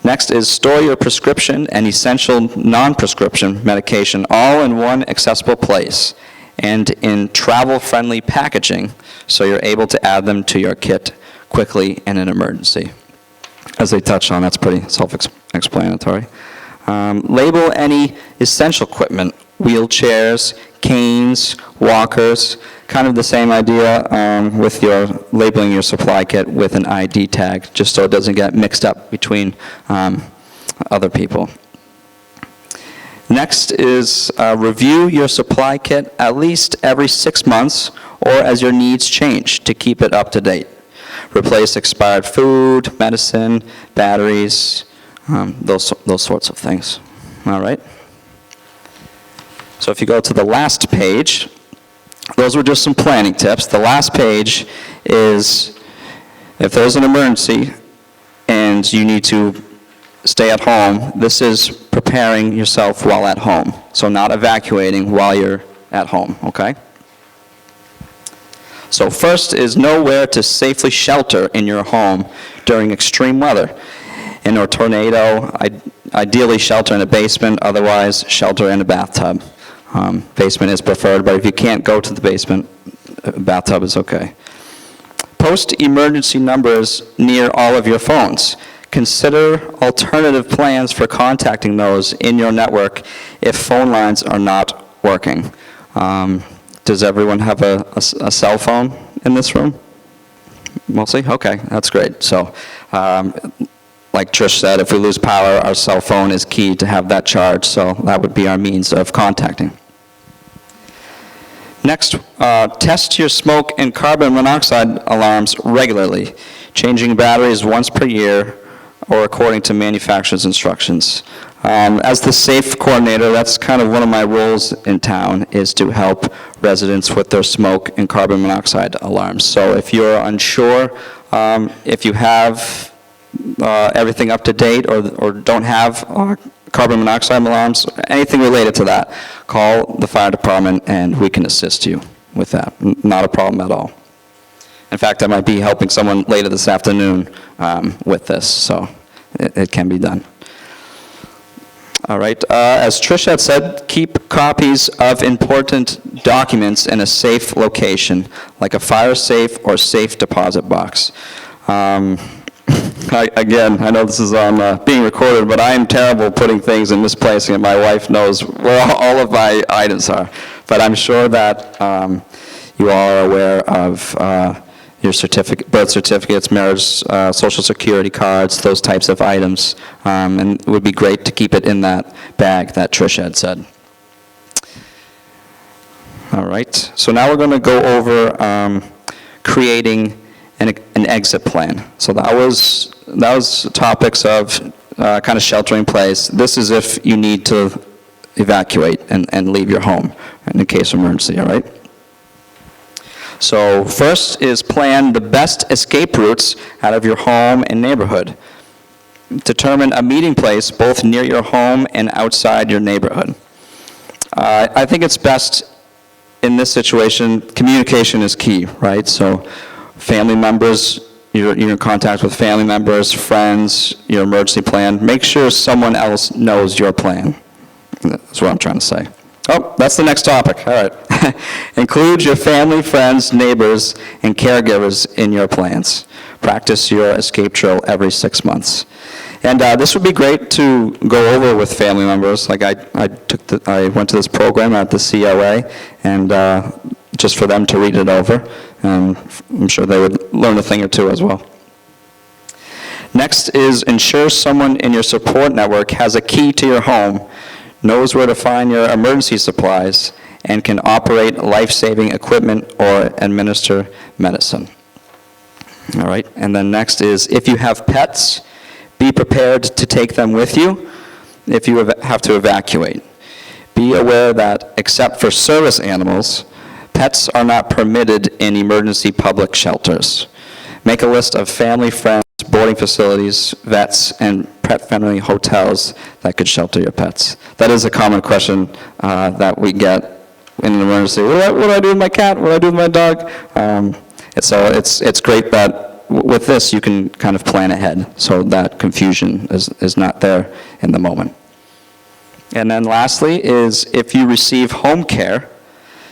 S6: Next is store your prescription and essential non-prescription medication all in one accessible place and in travel-friendly packaging so you're able to add them to your kit quickly in an emergency. As they touched on, that's pretty self-explanatory. Label any essential equipment, wheelchairs, canes, walkers, kind of the same idea with your labeling your supply kit with an ID tag, just so it doesn't get mixed up between other people. Next is review your supply kit at least every 6 months or as your needs change to keep it up to date. Replace expired food, medicine, batteries, those sorts of things. All right? So if you go to the last page, those were just some planning tips. The last page is if there's an emergency and you need to stay at home, this is preparing yourself while at home. So not evacuating while you're at home, okay? So first is know where to safely shelter in your home during extreme weather. In a tornado, ideally shelter in a basement, otherwise shelter in a bathtub. Basement is preferred, but if you can't go to the basement, a bathtub is okay. Post emergency numbers near all of your phones. Consider alternative plans for contacting those in your network if phone lines are not working. Does everyone have a cell phone in this room? Mostly? Okay, that's great. So, like Trish said, if we lose power, our cell phone is key to have that charge, so that would be our means of contacting. Next, test your smoke and carbon monoxide alarms regularly, changing batteries once per year or according to manufacturer's instructions. As the SAFE coordinator, that's kind of one of my roles in town, is to help residents with their smoke and carbon monoxide alarms. So if you're unsure, if you have everything up to date or don't have carbon monoxide alarms, anything related to that, call the fire department and we can assist you with that. Not a problem at all. In fact, I might be helping someone later this afternoon with this, so it can be done. All right, as Trish had said, keep copies of important documents in a safe location, like a fire safe or safe deposit box. Again, I know this is on being recorded, but I am terrible putting things and misplacing it. My wife knows where all of my items are. But I'm sure that you all are aware of your birth certificates, marriage, social security cards, those types of items. And it would be great to keep it in that bag that Trish had said. All right, so now we're going to go over creating an exit plan. So that was topics of kind of sheltering in place. This is if you need to evacuate and leave your home in case of emergency, all right? So first is plan the best escape routes out of your home and neighborhood. Determine a meeting place both near your home and outside your neighborhood. I think it's best in this situation, communication is key, right? So family members, you're in contact with family members, friends, your emergency plan. Make sure someone else knows your plan. That's what I'm trying to say. Oh, that's the next topic. All right. Include your family, friends, neighbors, and caregivers in your plans. Practice your escape drill every 6 months. And this would be great to go over with family members. Like I went to this program at the COA, and just for them to read it over. And I'm sure they would learn a thing or two as well. Next is ensure someone in your support network has a key to your home, knows where to find your emergency supplies, and can operate life-saving equipment or administer medicine. All right, and then next is if you have pets, be prepared to take them with you if you have to evacuate. Be aware that except for service animals, pets are not permitted in emergency public shelters. Make a list of family, friends, boarding facilities, vets, and pet-friendly hotels that could shelter your pets. That is a common question that we get in an emergency. What do I do with my cat? What do I do with my dog? It's great that with this you can kind of plan ahead so that confusion is not there in the moment. And then lastly is if you receive home care,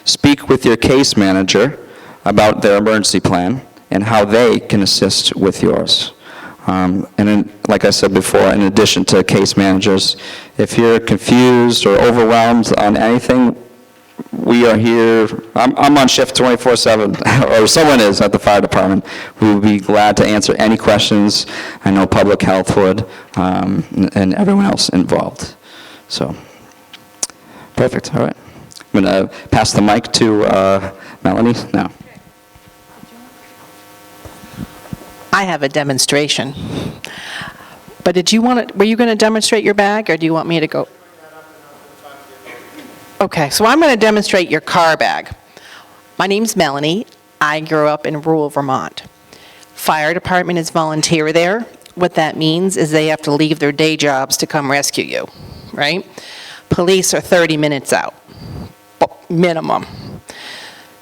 S6: speak with your case manager about their emergency plan and how they can assist with yours. And then, like I said before, in addition to case managers, if you're confused or overwhelmed on anything, we are here. I'm on shift 24/7, or someone is at the fire department. We would be glad to answer any questions. I know public health would, and everyone else involved. So, perfect. All right. I'm going to pass the mic to Melanie now.
S5: I have a demonstration. But were you going to demonstrate your bag, or do you want me to go? Okay, so I'm going to demonstrate your car bag. My name's Melanie. I grew up in rural Vermont. Fire department is volunteer there. What that means is they have to leave their day jobs to come rescue you, right? Police are 30 minutes out, minimum.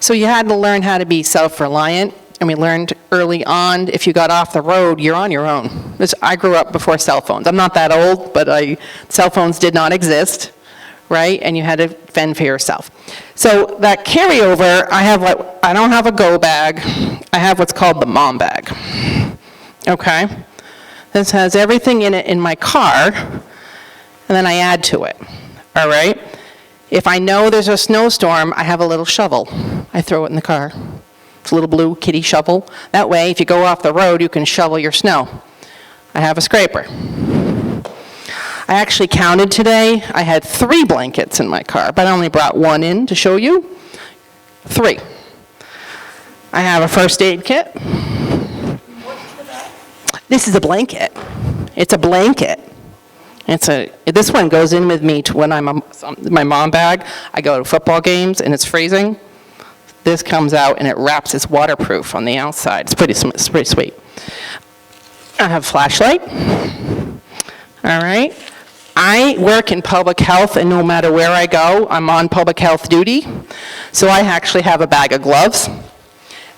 S5: So you had to learn how to be self-reliant. And we learned early on, if you got off the road, you're on your own. I grew up before cell phones. I'm not that old, but cell phones did not exist, right? And you had to fend for yourself. So that carryover, I don't have a go bag. I have what's called the mom bag, okay? This has everything in it in my car, and then I add to it, all right? If I know there's a snowstorm, I have a little shovel. I throw it in the car. It's a little blue kitty shovel. That way, if you go off the road, you can shovel your snow. I have a scraper. I actually counted today. I had 3 blankets in my car, but I only brought 1 in to show you. 3. I have a first aid kit. This is a blanket. It's a blanket. This one goes in with me to when I'm my mom bag. I go to football games and it's freezing. This comes out and it wraps. It's waterproof on the outside. It's pretty sweet. I have a flashlight. All right. I work in public health, and no matter where I go, I'm on public health duty. So I actually have a bag of gloves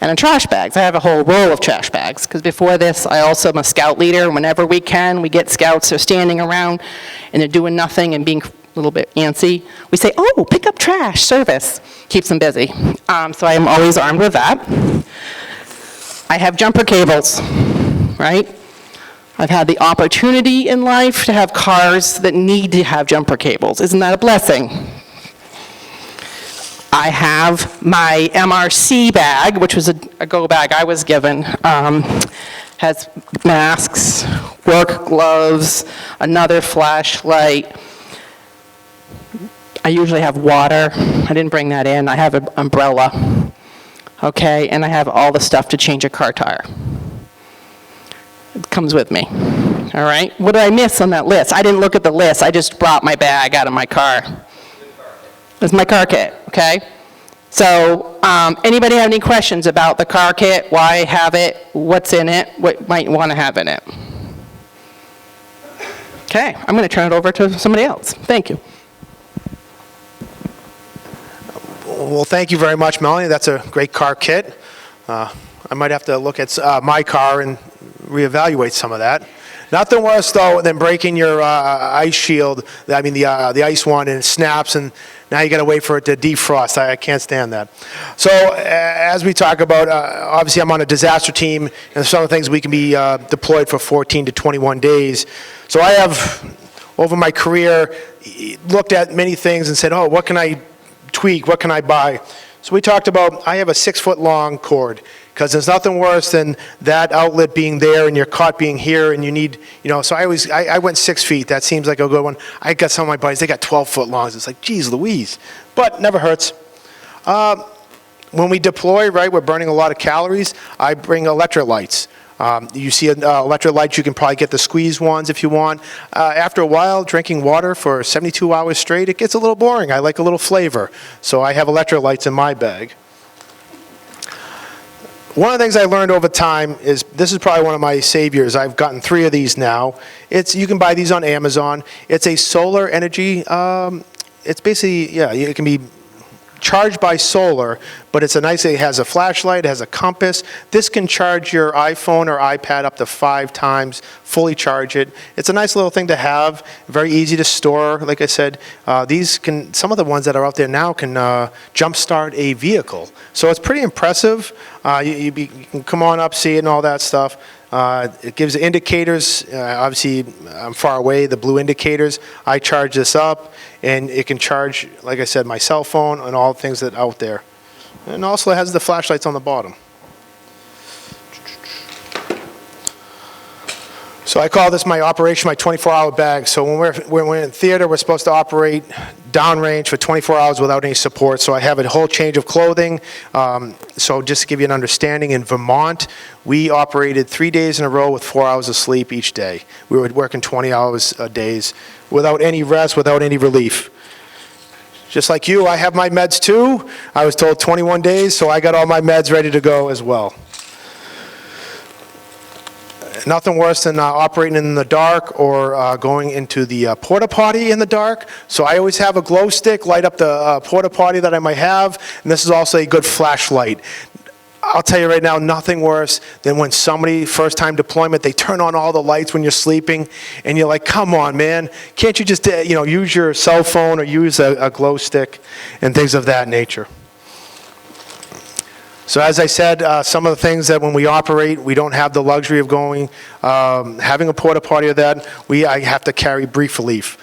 S5: and a trash bags. I have a whole roll of trash bags, because before this, I also am a scout leader. And whenever we can, we get scouts, they're standing around, and they're doing nothing and being a little bit antsy. We say, oh, pick up trash, service. Keeps them busy. So I am always armed with that. I have jumper cables, right? I've had the opportunity in life to have cars that need to have jumper cables. Isn't that a blessing? I have my MRC bag, which was a go bag I was given. Has masks, work gloves, another flashlight. I usually have water. I didn't bring that in. I have an umbrella. Okay, and I have all the stuff to change a car tire. It comes with me. All right? What did I miss on that list? I didn't look at the list. I just brought my bag out of my car. It's my car kit, okay? So, anybody have any questions about the car kit? Why have it? What's in it? What might you want to have in it? Okay, I'm going to turn it over to somebody else. Thank you.
S2: Well, thank you very much, Melanie. That's a great car kit. I might have to look at my car and reevaluate some of that. Nothing worse, though, than breaking your ice shield, the ice one, and it snaps, and now you got to wait for it to defrost. I can't stand that. So as we talk about, obviously I'm on a disaster team, and some of the things we can be deployed for 14 to 21 days. So I have, over my career, looked at many things and said, oh, what can I tweak? What can I buy? So we talked about, I have a 6-foot-long cord, because there's nothing worse than that outlet being there and your cot being here, and you need, so I went 6 feet. That seems like a good one. I got some of my buddies, they got 12-foot longs. It's like, geez Louise. But never hurts. When we deploy, right, we're burning a lot of calories. I bring electrolytes. You see electrolytes, you can probably get the squeeze ones if you want. After a while, drinking water for 72 hours straight, it gets a little boring. I like a little flavor. So I have electrolytes in my bag. One of the things I learned over time is, this is probably one of my saviors. I've gotten 3 of these now. You can buy these on Amazon. It's a solar energy, it's basically, it can be charged by solar, but it has a flashlight, it has a compass. This can charge your iPhone or iPad up to 5 times, fully charge it. It's a nice little thing to have, very easy to store. Like I said, some of the ones that are out there now can jumpstart a vehicle. So it's pretty impressive. You can come on up, see it and all that stuff. It gives indicators. Obviously, I'm far away, the blue indicators. I charge this up, and it can charge, like I said, my cell phone and all the things that are out there. And also it has the flashlights on the bottom. So I call this my operation, my 24-hour bag. So when we're in theater, we're supposed to operate downrange for 24 hours without any support. So I have a whole change of clothing. So just to give you an understanding, in Vermont, we operated 3 days in a row with 4 hours of sleep each day. We were working 20 hours a days without any rest, without any relief. Just like you, I have my meds too. I was told 21 days, so I got all my meds ready to go as well. Nothing worse than operating in the dark or going into the porta potty in the dark. So I always have a glow stick, light up the porta potty that I might have, and this is also a good flashlight. I'll tell you right now, nothing worse than when somebody, first time deployment, they turn on all the lights when you're sleeping, and you're like, come on, man, can't you just use your cell phone or use a glow stick and things of that nature. So as I said, some of the things that when we operate, we don't have the luxury of going, having a porta potty or that, I have to carry brief relief.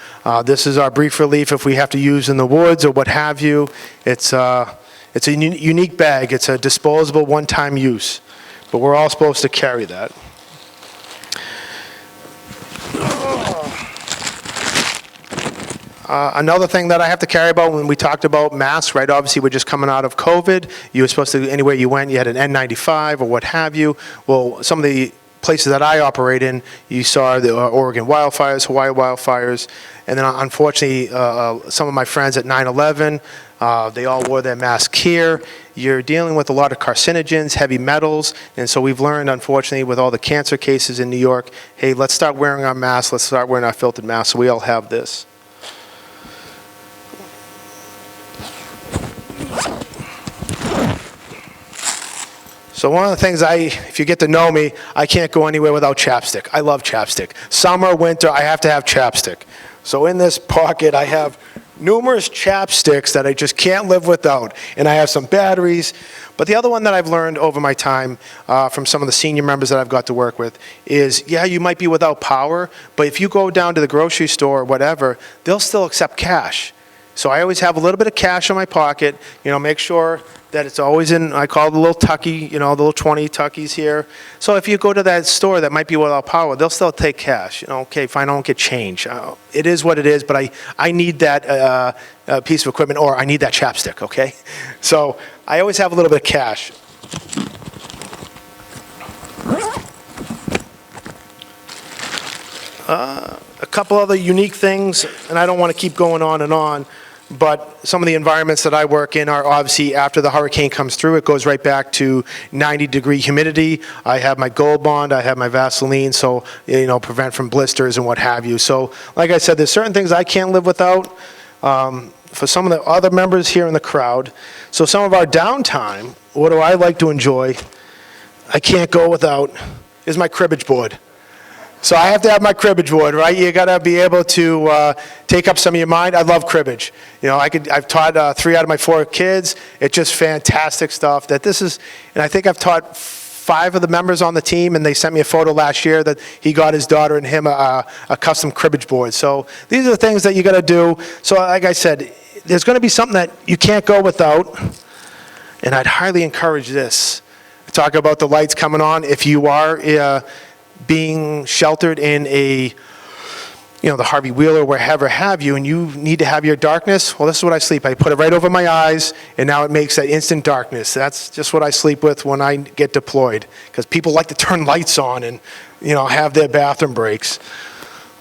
S2: This is our brief relief if we have to use in the woods or what have you. It's a unique bag. It's a disposable one-time use, but we're all supposed to carry that. Another thing that I have to carry about when we talked about masks, right? Obviously, we're just coming out of COVID. You were supposed to, anywhere you went, you had an N95 or what have you. Well, some of the places that I operate in, you saw the Oregon wildfires, Hawaii wildfires, and then unfortunately, some of my friends at 9/11, they all wore their mask here. You're dealing with a lot of carcinogens, heavy metals, and so we've learned, unfortunately, with all the cancer cases in New York, hey, let's start wearing our masks, let's start wearing our filtered masks, so we all have this. So one of the things if you get to know me, I can't go anywhere without chapstick. I love chapstick. Summer, winter, I have to have chapstick. So in this pocket, I have numerous chapsticks that I just can't live without. And I have some batteries. But the other one that I've learned over my time from some of the senior members that I've got to work with is, yeah, you might be without power, but if you go down to the grocery store or whatever, they'll still accept cash. So I always have a little bit of cash in my pocket, make sure that it's always in, I call it the little tucky, the little 20 tuckies here. So if you go to that store that might be without power, they'll still take cash. Okay, fine, I don't get change. It is what it is, but I need that piece of equipment, or I need that chapstick, okay? So I always have a little bit of cash. A couple other unique things, and I don't want to keep going on and on, but some of the environments that I work in are obviously after the hurricane comes through, it goes right back to 90-degree humidity. I have my Gold Bond, I have my Vaseline, so, prevent from blisters and what have you. So, like I said, there's certain things I can't live without. For some of the other members here in the crowd, so some of our downtime, what do I like to enjoy? I can't go without, is my cribbage board. So I have to have my cribbage board, right? You got to be able to take up some of your mind. I love cribbage. I've taught 3 out of my 4 kids. It's just fantastic stuff. And I think I've taught 5 of the members on the team, and they sent me a photo last year that he got his daughter and him a custom cribbage board. So these are the things that you got to do. So like I said, there's going to be something that you can't go without, and I'd highly encourage this. Talk about the lights coming on. If you are being sheltered in the Harvey Wheeler, wherever have you, and you need to have your darkness, well, this is what I sleep. I put it right over my eyes, and now it makes that instant darkness. That's just what I sleep with when I get deployed, because people like to turn lights on and, have their bathroom breaks.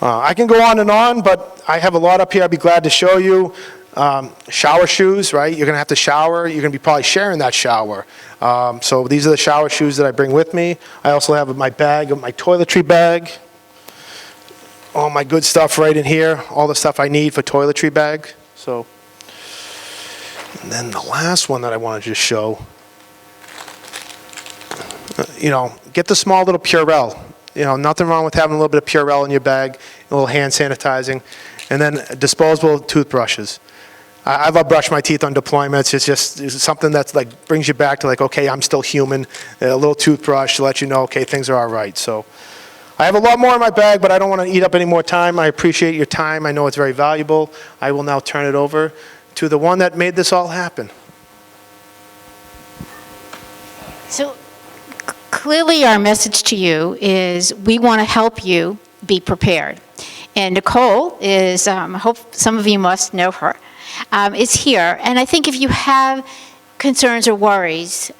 S2: I can go on, but I have a lot up here I'd be glad to show you. Shower shoes, right? You're going to have to shower. You're going to be probably sharing that shower. So these are the shower shoes that I bring with me. I also have my bag, my toiletry bag. All my good stuff right in here. All the stuff I need for toiletry bag. So, and then the last one that I want to just show, get the small little Purell. Nothing wrong with having a little bit of Purell in your bag, a little hand sanitizing, and then disposable toothbrushes. I love brushing my teeth on deployments. It's something that's brings you back to okay, I'm still human. A little toothbrush to let you know, okay, things are all right. So I have a lot more in my bag, but I don't want to eat up any more time. I appreciate your time. I know it's very valuable. I will now turn it over to the one that made this all happen.
S1: So clearly our message to you is we want to help you be prepared. And Nicole is, I hope some of you must know her, is here. And I think if you have concerns or worries,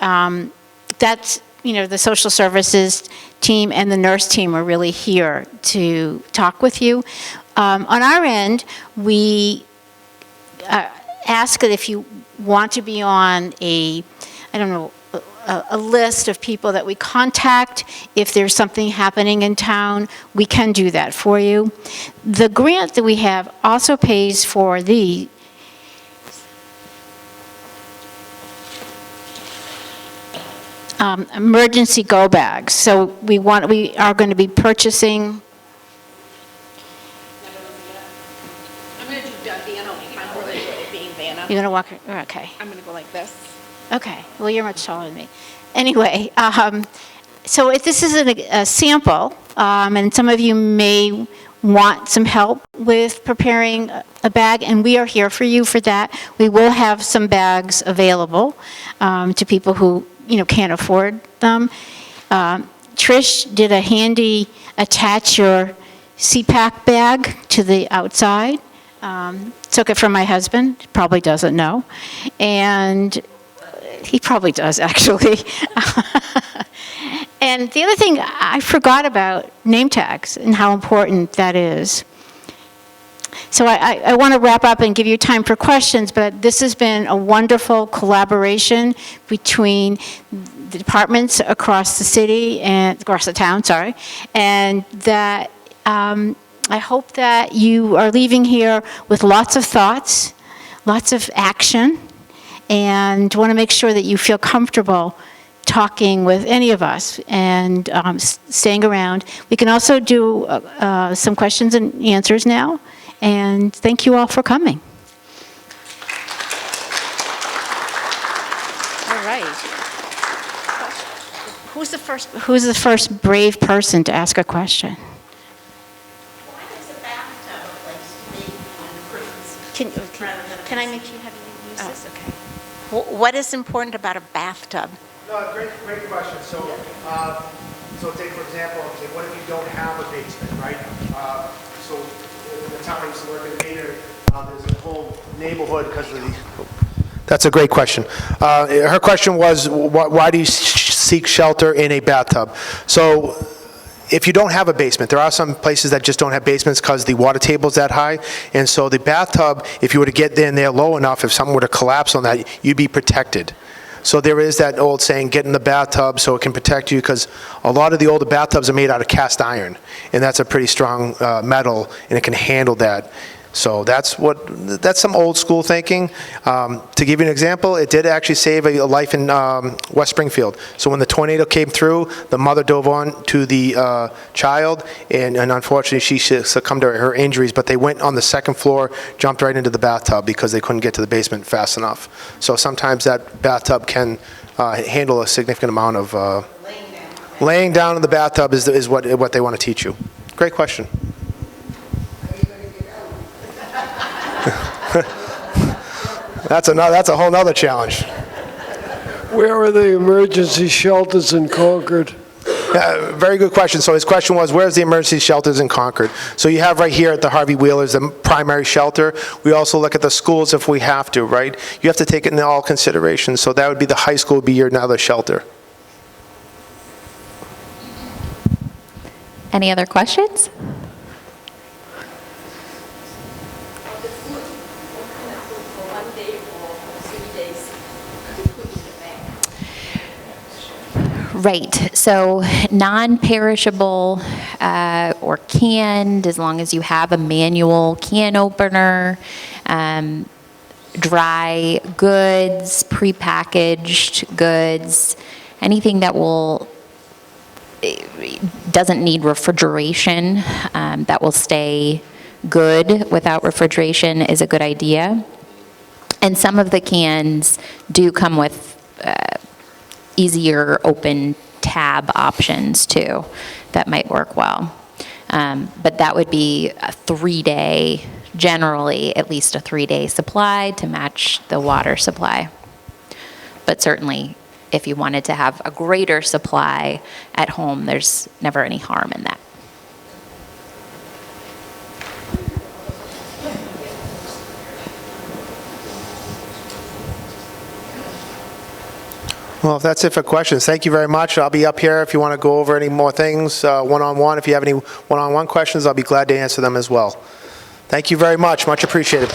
S1: that's, the social services team and the nurse team are really here to talk with you. On our end, we ask that if you want to be on a list of people that we contact. If there's something happening in town, we can do that for you. The grant that we have also pays for the emergency go bags. So we are going to be purchasing.
S5: I'm going to do Vanna. I'm really good at being Vanna.
S1: You're going to walk, okay.
S5: I'm going to go like this.
S1: Okay, well, you're much taller than me. Anyway, so if this is a sample, and some of you may want some help with preparing a bag, and we are here for you for that. We will have some bags available to people who, can't afford them. Trish did a handy attach your CPAC bag to the outside. Took it from my husband, probably doesn't know. And he probably does, actually. And the other thing, I forgot about name tags and how important that is. So I want to wrap up and give you time for questions, but this has been a wonderful collaboration between the departments across the city and across the town, sorry, and that I hope that you are leaving here with lots of thoughts, lots of action, and want to make sure that you feel comfortable talking with any of us and staying around. We can also do some questions and answers now, and thank you all for coming. All right. Who's the first brave person to ask a question? Can I make you have you use this? Okay.
S7: What is important about a bathtub?
S2: No, great question. So take for example, what if you don't have a basement, right? So in the time I used to work in Maynard, there's a whole neighborhood because of the. That's a great question. Her question was, why do you seek shelter in a bathtub? So if you don't have a basement, there are some places that just don't have basements because the water table's that high. And so the bathtub, if you were to get in there low enough, if something were to collapse on that, you'd be protected. So there is that old saying, get in the bathtub so it can protect you, because a lot of the older bathtubs are made out of cast iron, and that's a pretty strong metal, and it can handle that. So that's some old school thinking. To give you an example, it did actually save a life in West Springfield. So when the tornado came through, the mother dove on to the child, and unfortunately she succumbed to her injuries, but they went on the second floor, jumped right into the bathtub because they couldn't get to the basement fast enough. So sometimes that bathtub can handle a significant amount of... laying down in the bathtub is what they want to teach you. Great question. That's a whole nother challenge.
S8: Where are the emergency shelters in Concord?
S2: Very good question. So his question was, where's the emergency shelters in Concord? So you have right here at the Harvey Wheelers the primary shelter. We also look at the schools if we have to, right? You have to take it into all consideration. So that would be the high school would be your another shelter.
S3: Any other questions? Right, so non-perishable or canned, as long as you have a manual can opener, dry goods, prepackaged goods, anything that doesn't need refrigeration, that will stay good without refrigeration is a good idea. And some of the cans do come with easier open tab options too that might work well. But that would be a 3-day, generally at least a 3-day supply to match the water supply. But certainly if you wanted to have a greater supply at home, there's never any harm in that.
S2: Well, if that's it for questions, thank you very much. I'll be up here if you want to go over any more things one-on-one. If you have any one-on-one questions, I'll be glad to answer them as well. Thank you very much. Much appreciated.